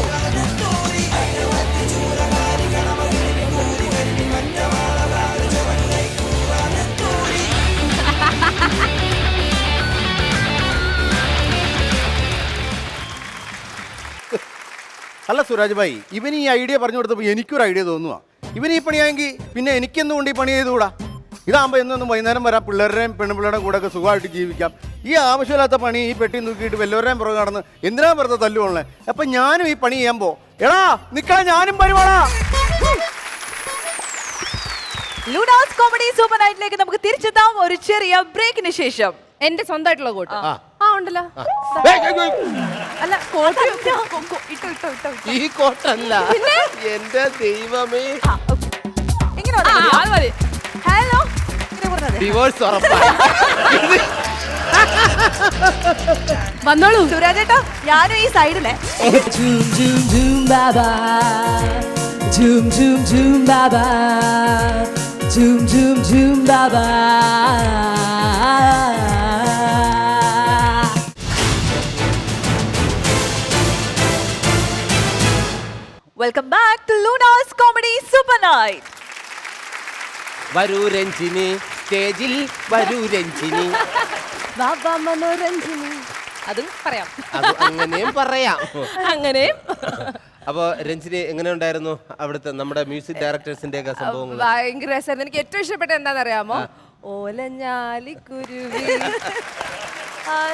അല്ല സുരാജ് ഭായി, ഇവന് ഈ ഐഡിയ പറഞ്ഞു കൊടുത്തപ്പോൾ എനിക്കൊരു ഐഡിയ തോന്നുക. ഇവന് ഈ പണിയായെങ്കിൽ പിന്നെ എനിക്കെന്തുകൊണ്ട് ഈ പണി ചെയ്തുകൂടാ? ഇതാകുമ്പോൾ എന്നൊന്നും വൈകുന്നേരം വരാം, പിള്ളേരുടെയും പെണ്ണുപിള്ളേരുടെ കൂടെ ഒക്കെ സുഖമായിട്ട് ജീവിക്കാം. ഈ ആവശ്യമില്ലാത്ത പണി ഈ പെട്ടി നോക്കിയിട്ട് വല്ലവരുടെയും പുറകെ നടന്ന് എന്തിനാ വെറുതെ തല്ലുകൊള്ളേ? അപ്പൊ ഞാനും ഈ പണി ചെയ്യുമ്പോ എടാ നിക്കളെ ഞാനും വരുവാടാ. ലൂണാസ് കോമഡി സൂപ്പർ നൈറ്റിലേക്ക് നമുക്ക് തിരിച്ചെത്താം ഒരു ചെറിയ ബ്രേക്കിന് ശേഷം. എന്റെ സ്വന്തമായിട്ടുള്ള കോട്ട് ഉണ്ടല്ലോ. അല്ല, കോട്ട് ഈ കോട്ടല്ല, എന്റെ ദൈവമേ. ഹലോ, ഡിവോഴ്സ് ഉറപ്പായി. വന്നോളൂ സുരാജേട്ടാ, ഞാനും ഈ സൈഡിലെ. Welcome back to Luna's comedy super night. വരൂ രഞ്ജിനി, സ്റ്റേജിൽ വരൂ രഞ്ജിനി. മനോരഞ്ജിനി, അതും പറയാം, അത് അങ്ങനെയും പറയാം. അങ്ങനെയും. അപ്പൊ രഞ്ജിനി എങ്ങനെ ഉണ്ടായിരുന്നു അവിടുത്തെ നമ്മുടെ മ്യൂസിക് ഡയറക്ടേഴ്സിന്റെ ഒക്കെ സംഭവങ്ങൾ? ഭയങ്കര രസമായിരുന്നു. എനിക്ക് ഏറ്റവും ഇഷ്ടപ്പെട്ട എന്താണെന്നറിയാമോ? ഓലഞ്ഞാലിക്കുരുവി.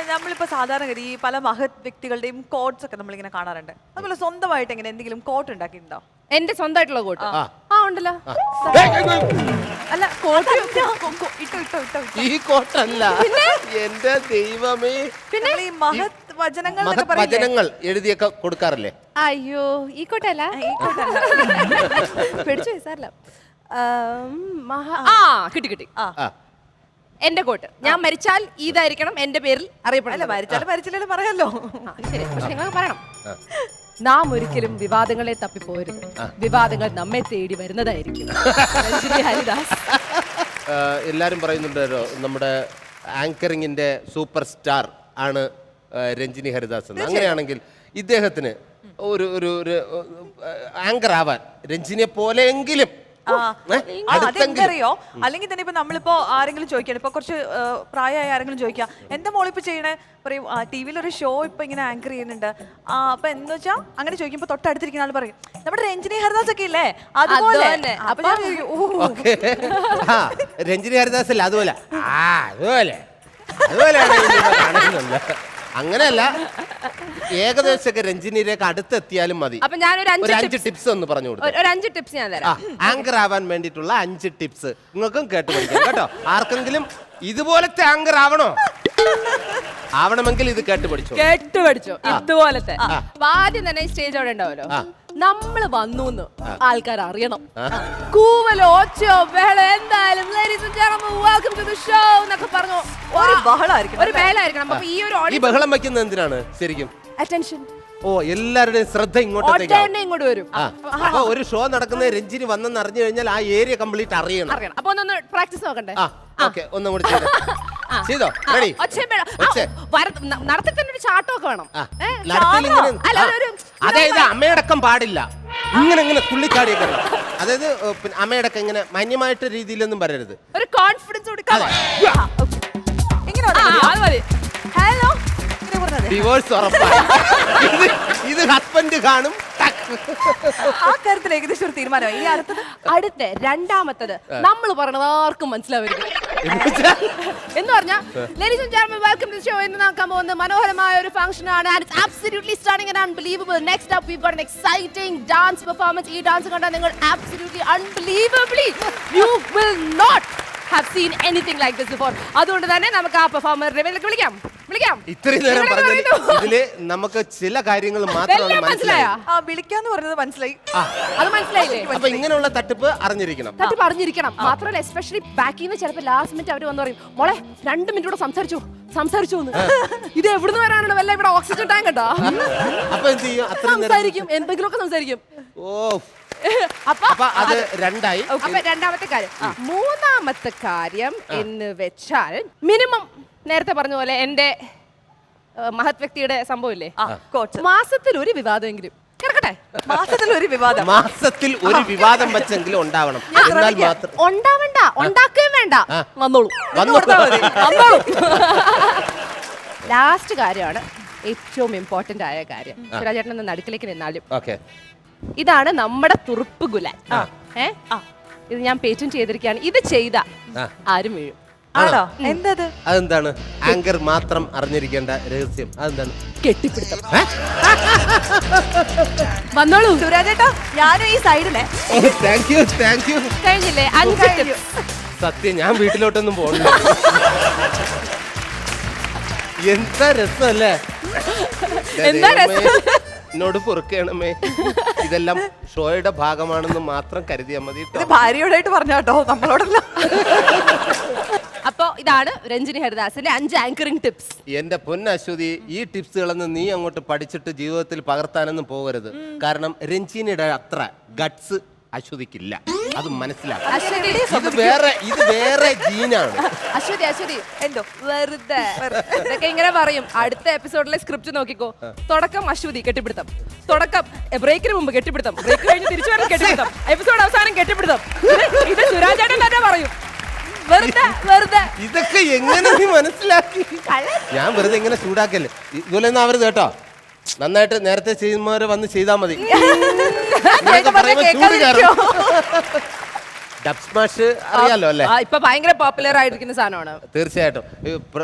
നമ്മളിപ്പോ സാധാരണഗതി ഈ പല മഹത് വ്യക്തികളുടെയും കോട്ട്സ് ഒക്കെ നമ്മളിങ്ങനെ കാണാറുണ്ട്. അതുപോലെ സ്വന്തമായിട്ട് എങ്ങനെ എന്തെങ്കിലും കോട്ട് ഉണ്ടാക്കിയിട്ടുണ്ടോ? എന്റെ സ്വന്തമായിട്ടുള്ള കോട്ട് ഉണ്ടല്ലോ. അല്ല, കോട്ട് ഈ കോട്ടല്ല, എന്റെ ദൈവമേ. പിന്നെ ഈ മഹത് വചനങ്ങൾ എഴുതിയൊക്കെ കൊടുക്കാറില്ലേ? അയ്യോ, ഈ കോട്ടല്ല, ഈ കോട്ടല്ല. പിടിച്ചു സാറല്ല. കിട്ടി. എന്റെ കോട്ട് ഞാൻ മരിച്ചാൽ ഇതായിരിക്കണം എന്റെ പേരിൽ അല്ല അറിയപ്പെടുന്നത്. മരിച്ചാലും മരിച്ചില്ലല്ലോ പറയാലോ. ശരി, പക്ഷെ നിങ്ങൾ പറയണം, നാം ഒരിക്കലും വിവാദങ്ങളെ തപ്പിപ്പോരുത്, വിവാദങ്ങൾ നമ്മെ തേടി വരുന്നതായിരിക്കും. രഞ്ജിനി ഹരിദാസ്. എല്ലാരും പറയുന്നുണ്ടല്ലോ നമ്മുടെ ആങ്കറിങ്ങിന്റെ സൂപ്പർ സ്റ്റാർ ആണ് രഞ്ജിനി ഹരിദാസ് എന്ന്. അങ്ങനെയാണെങ്കിൽ ഇദ്ദേഹത്തിന് ഒരു ആങ്കർ ആവാൻ രഞ്ജിനിയെ പോലെയെങ്കിലും അതെന്തറിയോ, അല്ലെങ്കിൽ തന്നെ ഇപ്പൊ നമ്മളിപ്പോ ആരെങ്കിലും ചോദിക്കണം, ഇപ്പൊ കുറച്ച് പ്രായമായ ആരെങ്കിലും ചോദിക്കാം എന്താ മോളിപ്പോ ചെയ്യണേ, പറയും ടി വിയിൽ ഒരു ഷോ ഇപ്പൊ ഇങ്ങനെ ആങ്കർ ചെയ്യുന്നുണ്ട്. അപ്പൊ എന്ന് വെച്ചാ അങ്ങനെ ചോദിക്കുമ്പോ തൊട്ടടുത്തിരിക്കുന്ന ആൾ പറയും നമ്മുടെ രഞ്ജിനി ഹരിദാസ് ഒക്കെ ഇല്ലേ അതുപോലെ. അപ്പൊ ഞാൻ ചോദിക്കും, ഓ രഞ്ജിനി ഹരിദാസ് അല്ല അതുപോലെ അതുപോലെയാണ്. അങ്ങനെയല്ല, ഏകദേശമൊക്കെ രഞ്ജിനിയിലേക്ക് അടുത്തെത്തിയാലും മതി. അപ്പൊ ഞാനൊരു 5 ടിപ്സ് ഒന്ന് പറഞ്ഞു കൊടുത്തു. ഒരു 5 ടിപ്സ് ഞാൻ തരാം. ആങ്കർ ആവാൻ വേണ്ടിയിട്ടുള്ള 5 ടിപ്സ് നിങ്ങൾക്കും കേട്ട് പഠിക്കാം കേട്ടോ. ആർക്കെങ്കിലും ഇതുപോലത്തെ ആങ്കർ ആവണമെങ്കിൽ ഇത് കേട്ട് പഠിച്ചോ. ഇതുപോലത്തെ ആദ്യം തന്നെ സ്റ്റേജ് അവിടെ ഉണ്ടാവല്ലോ, നമ്മള് വന്നു ആൾക്കാർ അറിയണം. കൂവലോ ഒച്ചയോ ബഹളോ എന്തായാലും പറഞ്ഞു ഒരു ബഹളായിരിക്കണം, ഒരു ബഹളായിരിക്കണം. അപ്പൊ ഈ ബഹളം വയ്ക്കുന്നത് എന്തിനാണ് ശരിക്കും? അറ്റൻഷൻ. ഓ, എല്ലാവരുടെയും ശ്രദ്ധ ഇങ്ങോട്ട് വരും. അപ്പൊ ഒരു ഷോ നടക്കുന്ന രഞ്ജിനി വന്നെന്ന് അറിഞ്ഞു കഴിഞ്ഞാൽ ആ ഏരിയ കംപ്ലീറ്റ് അറിയണം. അപ്പൊ ഒന്ന് പ്രാക്ടീസ് നോക്കണ്ടേ? ഒന്നും കൂടി ചെയ്തോ. റെഡി? നടത്തി ഒരു ചാട്ടമൊക്കെ വേണം. അതായത് അമ്മയടക്കം പാടില്ല, ഇങ്ങനെ തുള്ളിച്ചാടിയൊക്കെ. അതായത് അമ്മയടക്കം ഇങ്ങനെ മാന്യമായിട്ട് രീതിയിലൊന്നും പറയരുത്. ഒരു കോൺഫിഡൻസ് കൊടുക്കാം. ഹലോ ഡിവോഴ്സ് ഉറപ്പായി. ഇത് ഹസ്ബൻഡ് കാണും. ആ കാര്യത്തിൽ ഏകദേശം ഒരു തീരുമാനമായി. ഈ അടുത്ത രണ്ടാമത്തത് നമ്മൾ പറയണത് ആർക്കും മനസ്സിലാവരുത് എന്ന് പറഞ്ഞാൽ ladies and gentlemen welcome to show. ഇന്ന് നോക്കാൻ പോകുന്ന മനോഹരമായ ഒരു ഫംഗ്ഷൻ ആണ്. And it's absolutely stunning and unbelievable. Next up we've got an exciting dance performance. ഈ ഡാൻസ് കണ്ടാൽ നിങ്ങൾ absolutely unbelievably you will not have seen anything like this before. അതുകൊണ്ട് തന്നെ നമുക്ക് ആ പെർഫോമറിനെ വിളിക്കാം. ഇത്രയും നേരം പറഞ്ഞതിൽ ഇതില് നമുക്ക് ചില കാര്യങ്ങൾ മാത്രമാണ് മനസ്സിലായ. വിളിക്കാന്ന് പറഞ്ഞത് മനസ്സിലായി. അത് മനസ്സിലായില്ലേ? അപ്പൊ ഇങ്ങനെയുള്ള തട്ടിപ്പ് അറിഞ്ഞിരിക്കണം. മാത്രമല്ല എസ്പെഷ്യലി ബാക്കിൽ നിന്ന് ചിലപ്പോൾ ലാസ്റ്റ് മിനിറ്റ് അവർ വന്ന് പറയും മോളെ 2 മിനിറ്റ് കൂടെ സംസാരിച്ചു ഇത് എവിടുന്ന് വരാനാണ്? വല്ല ഇവിടെ ഓക്സിജൻ ടാങ്ക് ഉണ്ടോ? അപ്പൊ എന്ത് ചെയ്യും? സംസാരിക്കും, എന്തെങ്കിലുമൊക്കെ സംസാരിക്കും. അപ്പൊ അത് രണ്ടായി. അപ്പൊ രണ്ടാമത്തെ കാര്യം. മൂന്നാമത്തെ കാര്യം എന്ന് വെച്ചാൽ മിനിമം നേരത്തെ പറഞ്ഞ പോലെ എന്റെ മഹത് വ്യക്തിയുടെ സംഭവം ഇല്ലേ, മാസത്തിൽ ഒരു വിവാദമെങ്കിലും കിടക്കട്ടെ. മാസത്തിൽ ഒരു വിവാദം വെച്ചെങ്കിലും ഉണ്ടാവണം. എന്നാൽ മാത്രം ഉണ്ടാവണ്ട, ഉണ്ടാക്കുകയും വേണ്ട, വന്നോളൂ. ലാസ്റ്റ് കാര്യമാണ് ഏറ്റവും ഇമ്പോർട്ടന്റ് ആയ കാര്യം. സുരാജേട്ടൻ ഒന്ന് നടുക്കിലേക്ക് നിന്നാലും. ഇതാണ് നമ്മുടെ തുറുപ്പ് ഗുലാൻ. ഇത് ഞാൻ പേറ്റന്റ് ചെയ്തിരിക്കുകയാണ്. ഇത് ചെയ്ത ആരും വീഴും. അതെന്താണ്? ആങ്കർ മാത്രം അറിഞ്ഞിരിക്കേണ്ട രഹസ്യം അതെന്താണ്? കെട്ടിപ്പിടുത്തം. വന്നോളൂ സുരാജേട്ടാ, ഞാനും ഈ സൈഡിലെ. Thank you. കഴിഞ്ഞില്ലേ? 5 tips. സത്യം, ഞാൻ വീട്ടിലോട്ടൊന്നും പോകണില്ല. എന്താ രസമല്ലേ? എന്താ രസം? എന്നോട് പൊറുക്കണമേ. ഇതെല്ലാം ഷോയുടെ ഭാഗമാണെന്ന് മാത്രം കരുതിയാൽ മതി. ഭാര്യയോടായിട്ട് പറഞ്ഞാട്ടോ, നമ്മളോടല്ല. അപ്പൊ ഇതാണ് രഞ്ജിനി ഹരിദാസിന്റെ 5 ആങ്കറിംഗ് ടിപ്സ്. എന്റെ പൊന്നശ്വതി, ഈ ടിപ്സുകളൊന്നും നീ അങ്ങോട്ട് പഠിച്ചിട്ട് ജീവിതത്തിൽ പകർത്താനൊന്നും പോകരുത്. കാരണം രഞ്ജിനിയുടെ അത്ര ഗട്ട്സ് അശ്വതിക്കില്ല, അത് മനസ്സിലാക്കാം. ഇത് വേറെ ജീനാണ്. അശ്വതി എന്തോ വെറുതെ ഇതൊക്കെ ഇങ്ങനെ പറയും. അടുത്ത എപ്പിസോഡിലെ സ്ക്രിപ്റ്റ് നോക്കിക്കോ. തുടക്കം അശ്വതി കെട്ടിപ്പിടുത്തം, തുടക്കം ബ്രേക്കിന് മുമ്പ് കെട്ടിപ്പിടുത്തം, ബ്രേക്ക് കഴിഞ്ഞ് തിരിച്ചു വരുന്ന കെട്ടിപ്പിടുത്തം, എപ്പിസോഡ് അവസാനം കെട്ടിപ്പിടുത്തം. ഇത് സുരാജേട്ടൻ തന്നെ പറയും. വെറുതെ ഇതൊക്കെ എങ്ങനെ നീ മനസ്സിലാക്കി? ഞാൻ വെറുതെ ഇങ്ങനെ ചൂടാക്കല്ലേ. ഇതുപോലെ ഒന്നും ആവരുത് കേട്ടോ. നന്നായിട്ട് നേരത്തെ ചെയ്യുന്നവരെ വന്ന് ചെയ്താൽ മതി. ഡബ് സ്മാഷ് അറിയാലോ അല്ലേ? ഇപ്പൊ ഭയങ്കര പോപ്പുലർ ആയിരിക്കുന്ന സാധനമാണ്. തീർച്ചയായിട്ടും.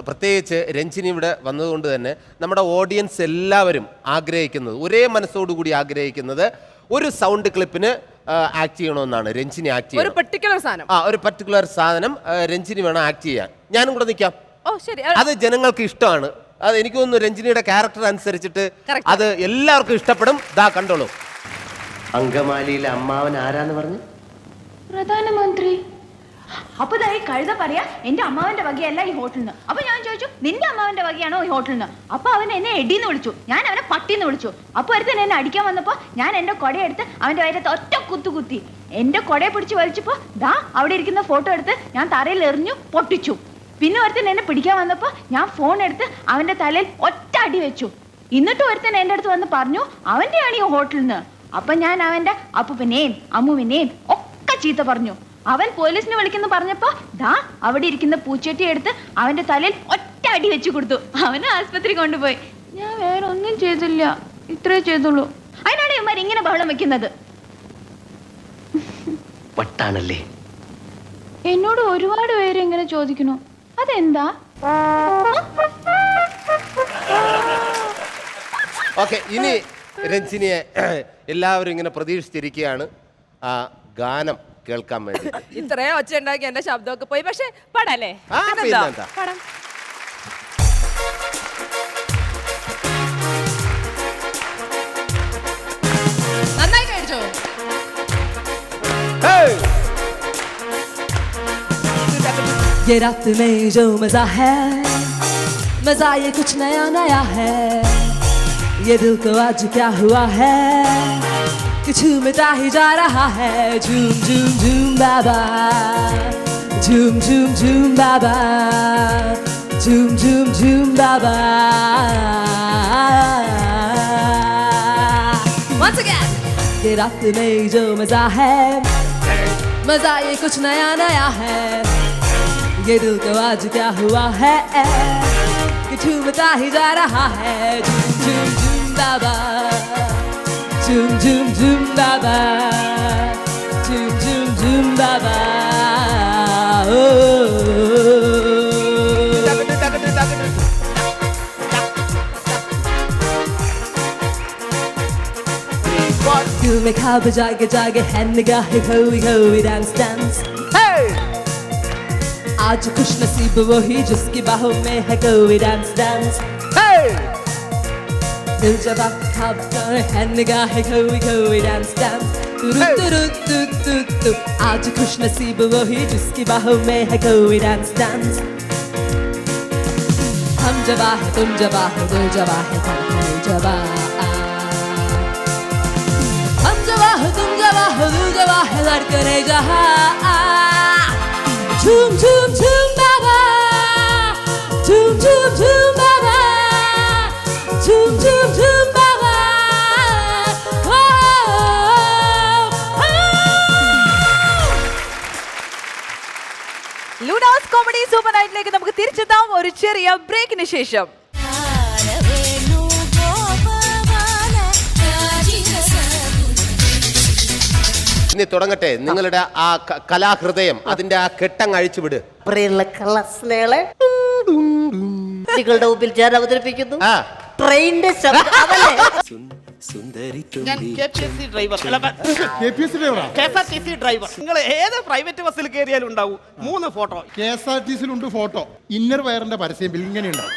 പ്രത്യേകിച്ച് രഞ്ജിനി ഇവിടെ വന്നതുകൊണ്ട് തന്നെ നമ്മുടെ ഓഡിയൻസ് എല്ലാവരും ആഗ്രഹിക്കുന്നത്, ഒരേ മനസ്സോടുകൂടി ആഗ്രഹിക്കുന്നത് ഒരു സൗണ്ട് ക്ലിപ്പിന് ആക്ട് ചെയ്യണമെന്നാണ്. രഞ്ജിനി ആക്ട് ചെയ്യണം. ഒരു പർട്ടിക്കുലർ സാധനം രഞ്ജിനി വേണം ആക്ട് ചെയ്യാൻ. ഞാനും കൂടെ നിൽക്കാം. അത് ജനങ്ങൾക്ക് ഇഷ്ടമാണ്. അത് എനിക്ക് തോന്നുന്നു രഞ്ജിനിയുടെ ക്യാരക്ടർ അനുസരിച്ചിട്ട് അത് എല്ലാവർക്കും ഇഷ്ടപ്പെടും. ദാ കണ്ടോളൂ. അങ്കമാലിയിലെ അമ്മാവൻ ആരാന്ന് പറഞ്ഞു? പ്രധാനമന്ത്രി. അപ്പൊ ഈ കഴുത പറയാ എന്റെ അമ്മാവന്റെ വകയല്ല ഈ ഹോട്ടലിന്. അപ്പൊ ഞാൻ ചോദിച്ചു നിന്റെ അമ്മാവന്റെ വകയാണോ ഈ ഹോട്ടലിന്? അപ്പൊ അവൻ എന്നെ എടിന്ന് വിളിച്ചു, ഞാൻ അവനെ പട്ടിന്ന് വിളിച്ചു. അപ്പൊ ഒരുത്തൻ എന്നെ അടിക്കാൻ വന്നപ്പോ ഞാൻ എന്റെ കൊടയെടുത്ത് അവന്റെ വയറ്റത്ത് ഒറ്റ കുത്തി. എന്റെ കൊടയെ പിടിച്ച് വലിച്ചപ്പോ ദാ അവിടെ ഇരിക്കുന്ന ഫോട്ടോ എടുത്ത് ഞാൻ തറയിൽ എറിഞ്ഞു പൊട്ടിച്ചു. പിന്നെ ഒരുത്തൻ എന്നെ പിടിക്കാൻ വന്നപ്പോ ഞാൻ ഫോൺ എടുത്ത് അവന്റെ തലയിൽ ഒറ്റ അടി വെച്ചു. എന്നിട്ട് ഒരുത്തൻ എന്റെ അടുത്ത് വന്ന് പറഞ്ഞു അവന്റെയാണ് ഈ ഹോട്ടലിന്. അപ്പൊ ഞാൻ അവന്റെ അപ്പൂപ്പനെയും അമ്മുവിനെയും ഒക്കെ ചീത്ത പറഞ്ഞു. അവൻ പോലീസിനെ വിളിക്കുന്നു പറഞ്ഞപ്പോ ദാ അവിടെ ഇരിക്കുന്ന പൂച്ചട്ടി എടുത്ത് അവന്റെ തലയിൽ ഒറ്റ അടി വെച്ചു കൊടുത്തു. അവനെ ആസ്പത്രി കൊണ്ടുപോയി. ഞാൻ വേറെ ഒന്നും ചെയ്തില്ല, ഇത്രേ ചെയ്തുള്ളൂ. അതിനാണ് ഇവന്മാർ ഇങ്ങനെ ബഹളം വെക്കുന്നത്. വട്ടാണല്ലേ. എന്നോട് ഒരുപാട് പേര് ഇങ്ങനെ ചോദിക്കണു, അതെന്താ? ഓക്കെ, ഇനി രഞ്ജിനിയെ എല്ലാവരും ഇങ്ങനെ പ്രതീക്ഷിച്ചിരിക്കുകയാണ് ആ ഗാനം കേൾക്കാൻ വേണ്ടി. ഇത്രയും ഒച്ച ഉണ്ടാക്കി എന്റെ ശബ്ദമൊക്കെ പോയി. പക്ഷെ പാടല്ലേ? ആ, പിന്നെന്താ? പാടാം. നന്നായി കഴിച്ചോ? ये रात में जो मजा है, मजा ये कुछ नया नया है. ये दिल को आज क्या हुआ है कि झूमता ही जा रहा है. झूम झूम झूम बाबा, झूम झूम झूम बाबा, झूम झूम झूम बाबा. Once again. ये रात में जो मजा है, मजा ये कुछ नया नया है. ये दिल को आज क्या हुआ है कि झूमता ही जा रहा है. झूम झूम झूम बाबा, झूम झूम झूम बाबा, झूम झूम झूम बाबा. दिल में ख्वाब जागे जागे है निगाहें खोई खोई. डांस डांस आज खुश नसीब वही जिसकी बाहों में है कोई. डांस डांस दिल जबा ख्वाब है निगाहें खोई खोई. डांस डांस आज खुश नसीब वही जिसकी बाहों में है कोई. डांस डांस हम जबा है तुम जबा हो दिल जबा है तुम जबा. हम जबा हो तुम जबा हो दिल जबा है लड़के जहा. झूम झूम झूम बाबा, झूम झूम झूम बाबा, झूम झूम झूम बाबा. ലൂണാസ് കോമഡി സൂപ്പർ നൈറ്റിലേക്ക് നമുക്ക് തിരിച്ചെത്താം ഒരു ചെറിയ ബ്രേക്കിന് ശേഷം. ഇനി തുടങ്ങട്ടെ നിങ്ങളുടെ ആ കലാഹൃദയം, അതിന്റെ ആ കെട്ടങ്ങ് അഴിച്ചു വിട്. പ്രിയമുള്ള കള്ളസ്നേഹളെ, നിങ്ങളുടെ മുമ്പിൽ ഞാൻ അവതരിപ്പിക്കുന്നു ആ ട്രെയിനിന്റെ ശബ്ദം. അതല്ലേ നിങ്ങൾ ഏത് പ്രൈവറ്റ് ബസ്സിൽ കയറിയാലും ഉണ്ടാവും 3 ഫോട്ടോ. KSRTC-ലുണ്ട് ഫോട്ടോ. ഇന്നർ വയറിന്റെ പരസ്യം ഇങ്ങനെ ഉണ്ടാവും.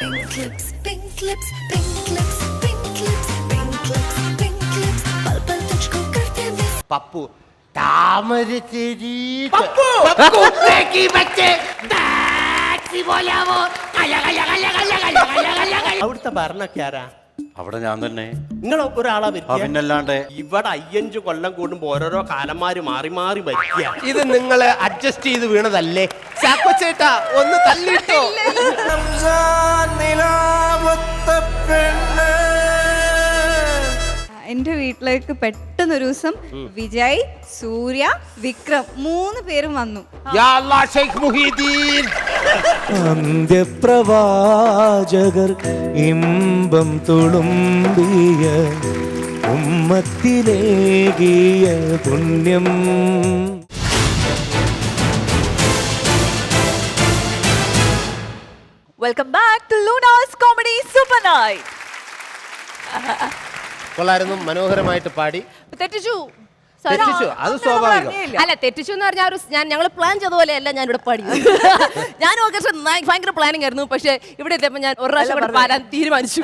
പപ്പു താമര അവിടുത്തെ ഭരണൊക്കെ ആരാ? അവിടെ ഞാൻ തന്നെ. നിങ്ങൾ ഒരാളാ പിന്നല്ലാണ്ട് ഇവിടെ 5 കൊല്ലം കൂടുമ്പോ ഓരോരോ കാലന്മാര് മാറി മാറി വരിക. ഇത് നിങ്ങൾ അഡ്ജസ്റ്റ് ചെയ്ത് വീണതല്ലേ? ചാക്കോ ചേട്ടാ ഒന്ന് തള്ളിട്ടോ. എൻ്റെ വീട്ടിലേക്ക് പെട്ടെന്നൊരു ദിവസം വിജയ്, സൂര്യ, വിക്രം 3 പേരും വന്നു. അന്ത്യപ്രവാചകർ ഇമ്പം തുളുമ്പിയ ഉമ്മത്തിലേകിയ പുണ്യം. Welcome back to Luna's comedy super night. കൊള്ളായിരുന്നു, മനോഹരമായിട്ട് പാടി. തെറ്റിച്ചു. തെറ്റിച്ചു, അത് സ്വാഭാവികം. അല്ല തെറ്റിച്ചു എന്ന് പറഞ്ഞാൽ ഞങ്ങൾ പ്ലാൻ ചെയ്ത പോലെയല്ല ഞാൻ ഇവിടെ പാടി. ഞാൻ ഭയങ്കര പ്ലാനിങ് ആയിരുന്നു, പക്ഷെ ഇവിടെ എത്തിയപ്പോൾ ഞാൻ ഒരു പ്രാവശ്യം കൂടെ പാടാൻ തീരുമാനിച്ചു.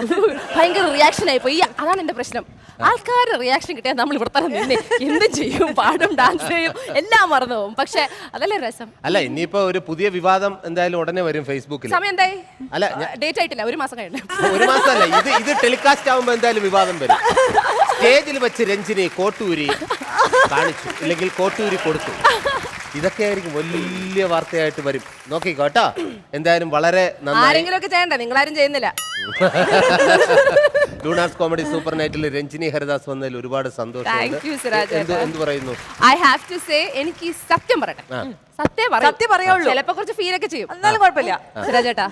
ഭയങ്കര റിയാക്ഷൻ ആയി പോയി. അതാണ് എന്റെ പ്രശ്നം. ആൾക്കാരുടെ റിയാക്ഷൻ കിട്ടിയാൽ നമ്മൾ ഇവിടെ തന്നെ നിന്നെ എന്തും ചെയ്യും, പാടും, ഡാൻസ് ചെയ്യും, എല്ലാം മറന്നു പോകും. പക്ഷെ അതല്ലേ രസം. അല്ല ഇനിയിപ്പോ ഒരു പുതിയ വിവാദം എന്തായാലും ഉടനെ വരും ഫേസ്ബുക്കിൽ. സമയം എന്തായി? അല്ല ഡേറ്റ് ആയിട്ടില്ല, ഒരു മാസം കഴിഞ്ഞു. ഒരു മാസമല്ല, ഇത് ടെലികാസ്റ്റ് ആവുമ്പോ എന്തായാലും വിവാദം വരും. സ്റ്റേജിൽ വെച്ച് രഞ്ജിനി കോട്ടൂരി കാണിച്ചു, ഇല്ലെങ്കിൽ കോട്ടൂരി കൊടുത്തു. ഇതൊക്കെ ആയിരിക്കും വലിയ വാർത്തയായിട്ട് വരും. നോക്കിക്കോ കേട്ടോ. എന്തായാലും വളരെ നന്നായി. ആരെങ്കിലും ഒക്കെ ചെയ്യണ്ട, നിങ്ങളാരും ചെയ്യുന്നില്ല. ലൂണാസ് കോമഡി സൂപ്പർ നൈറ്റിൽ രഞ്ജിനി ഹരിദാസ് വന്നതിൽ ഒരുപാട് സന്തോഷം. എന്ത് പറയുന്നു? ഐ ഹാവ് ടു സേ, എനിക്ക് സത്യം പറയട്ടെ, സത്യം പറയുള്ളൂ. ചിലപ്പോ കുറച്ച് ഫീൽ ഒക്കെ ചെയ്യും, എന്നാലും കുഴപ്പമില്ല. സിരാജേട്ടാ,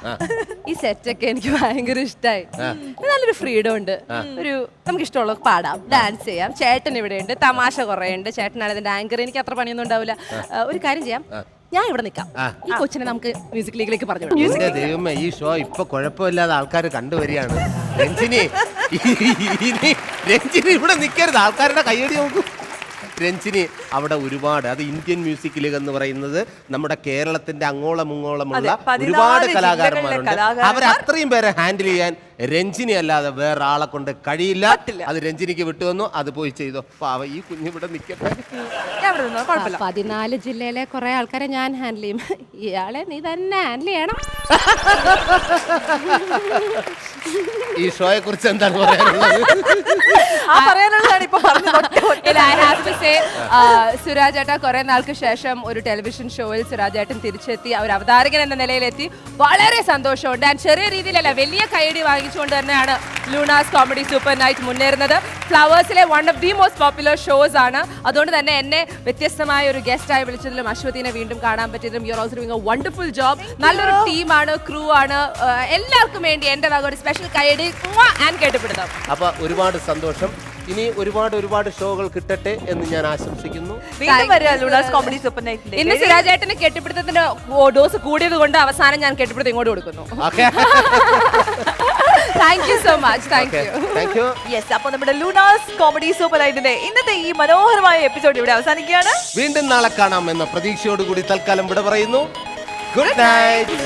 ഈ സെറ്റൊക്കെ എനിക്ക് ഭയങ്കര ഇഷ്ടമായി. നല്ലൊരു ഫ്രീഡം ഉണ്ട്. ഒരു നമുക്ക് ഇഷ്ടമുള്ള പാടാം, ഡാൻസ് ചെയ്യാം. ചേട്ടൻ ഇവിടെ ഉണ്ട്, തമാശ കുറെ ഉണ്ട്. ചേട്ടനാണ് ഇതിന്റെ ആങ്കർ. എനിക്ക് അത്ര പണിയൊന്നും ഉണ്ടാവില്ല. ഒരു കാര്യം ചെയ്യാം, ഞാൻ ഇവിടെ നിൽക്കാം. ഈ കൊച്ചിനെ നമുക്ക് മ്യൂസിക് ലീഗിലേക്ക് പറഞ്ഞു വിടാം. ദൈവമേ, ഈ ഷോ ഇപ്പൊ കുഴപ്പമില്ലാതെ ആൾക്കാർ കണ്ടുവരികയാണ്. രഞ്ജിനി ഇവിടെ നിൽക്കരുത്, ആൾക്കാരുടെ കയ്യടി നോക്കൂ. രഞ്ജിനി അവിടെ ഒരുപാട്, അത് ഇന്ത്യൻ മ്യൂസിക് ലീഗ് എന്ന് പറയുന്നത് നമ്മുടെ കേരളത്തിന്റെ അങ്ങോളം ഇങ്ങോളമുള്ള ഒരുപാട് കലാകാരന്മാരുണ്ട്. അവർ അത്രയും പേരെ ഹാൻഡിൽ ചെയ്യാൻ രഞ്ജിനി അല്ലാതെ വേറെ ആളെ കൊണ്ട് കഴിയില്ല. അത് രഞ്ജിനിക്ക് വിട്ടുവന്നു, അത് പോയി ചെയ്തോ. പാവ ഈ കുഞ്ഞിവിടെ നിൽക്കട്ടെ. 14 ജില്ലയിലെ കുറെ ആൾക്കാരെ ഞാൻ ഹാൻഡിൽ ചെയ്യും. ഇയാളെ നീ തന്നെ ഹാൻഡിൽ ചെയ്യണം. ഈ ഷോയെ കുറിച്ച് എന്താണ് പറയാനുള്ളത്? സുരാജ് ഏട്ട കുറെ നാൾക്ക് ശേഷം ഒരു ടെലിവിഷൻ ഷോയിൽ സുരാജ് ഏട്ടൻ തിരിച്ചെത്തി. അവർ അവതാരകൻ എന്ന നിലയിലെത്തി. വളരെ സന്തോഷമുണ്ട്. ഞാൻ ചെറിയ രീതിയിലല്ല, വലിയ കൈയടി വാങ്ങിച്ചുകൊണ്ട് തന്നെയാണ് ലൂണാസ് കോമഡി സൂപ്പർ നൈറ്റ് മുന്നേറുന്നത്. ഫ്ലവേഴ്സിലെ one of the most popular shows ആണ്. അതുകൊണ്ട് തന്നെ എന്നെ വ്യത്യസ്തമായ ഒരു ഗസ്റ്റായി വിളിച്ചതിലും അശ്വതിനെ വീണ്ടും കാണാൻ പറ്റിയതിലും you are also doing a wonderful job. നല്ലൊരു ടീമാണ്, ക്രൂ ആണ്. എല്ലാവർക്കും വേണ്ടി എൻ്റെ വക ഒരു സ്പെഷ്യൽ കൈയടി ആൻഡ് കേട്ടുപിടുത്തം. അപ്പൊ ഒരുപാട് സന്തോഷം. ഇനി ഒരുപാട് ഷോകൾ കിട്ടട്ടെ എന്ന് ഞാൻ ആശംസിക്കുന്നു. ഇന്ന് സിരാജ് ഏട്ടന് കെട്ടിപ്പിടുത്തത്തിന്റെ ഡോസ് കൂടിയത് കൊണ്ട് അവസാനം ഞാൻ കെട്ടിപ്പിടുത്തം ഇങ്ങോട്ട് കൊടുക്കുന്നു. Thank you so much. Thank you. Yes, അപ്പോൾ നമ്മുടെ ലൂണാസ് കോമഡി സൂപ്പർ നൈറ്റിന്റെ ഇന്നത്തെ ഈ മനോഹരമായ എപ്പിസോഡ് ഇവിടെ അവസാനിക്കുകയാണ്. വീണ്ടും നാളെ കാണാം എന്ന പ്രതീക്ഷയോടുകൂടി തൽക്കാലം വിട പറയുന്നു. Good night.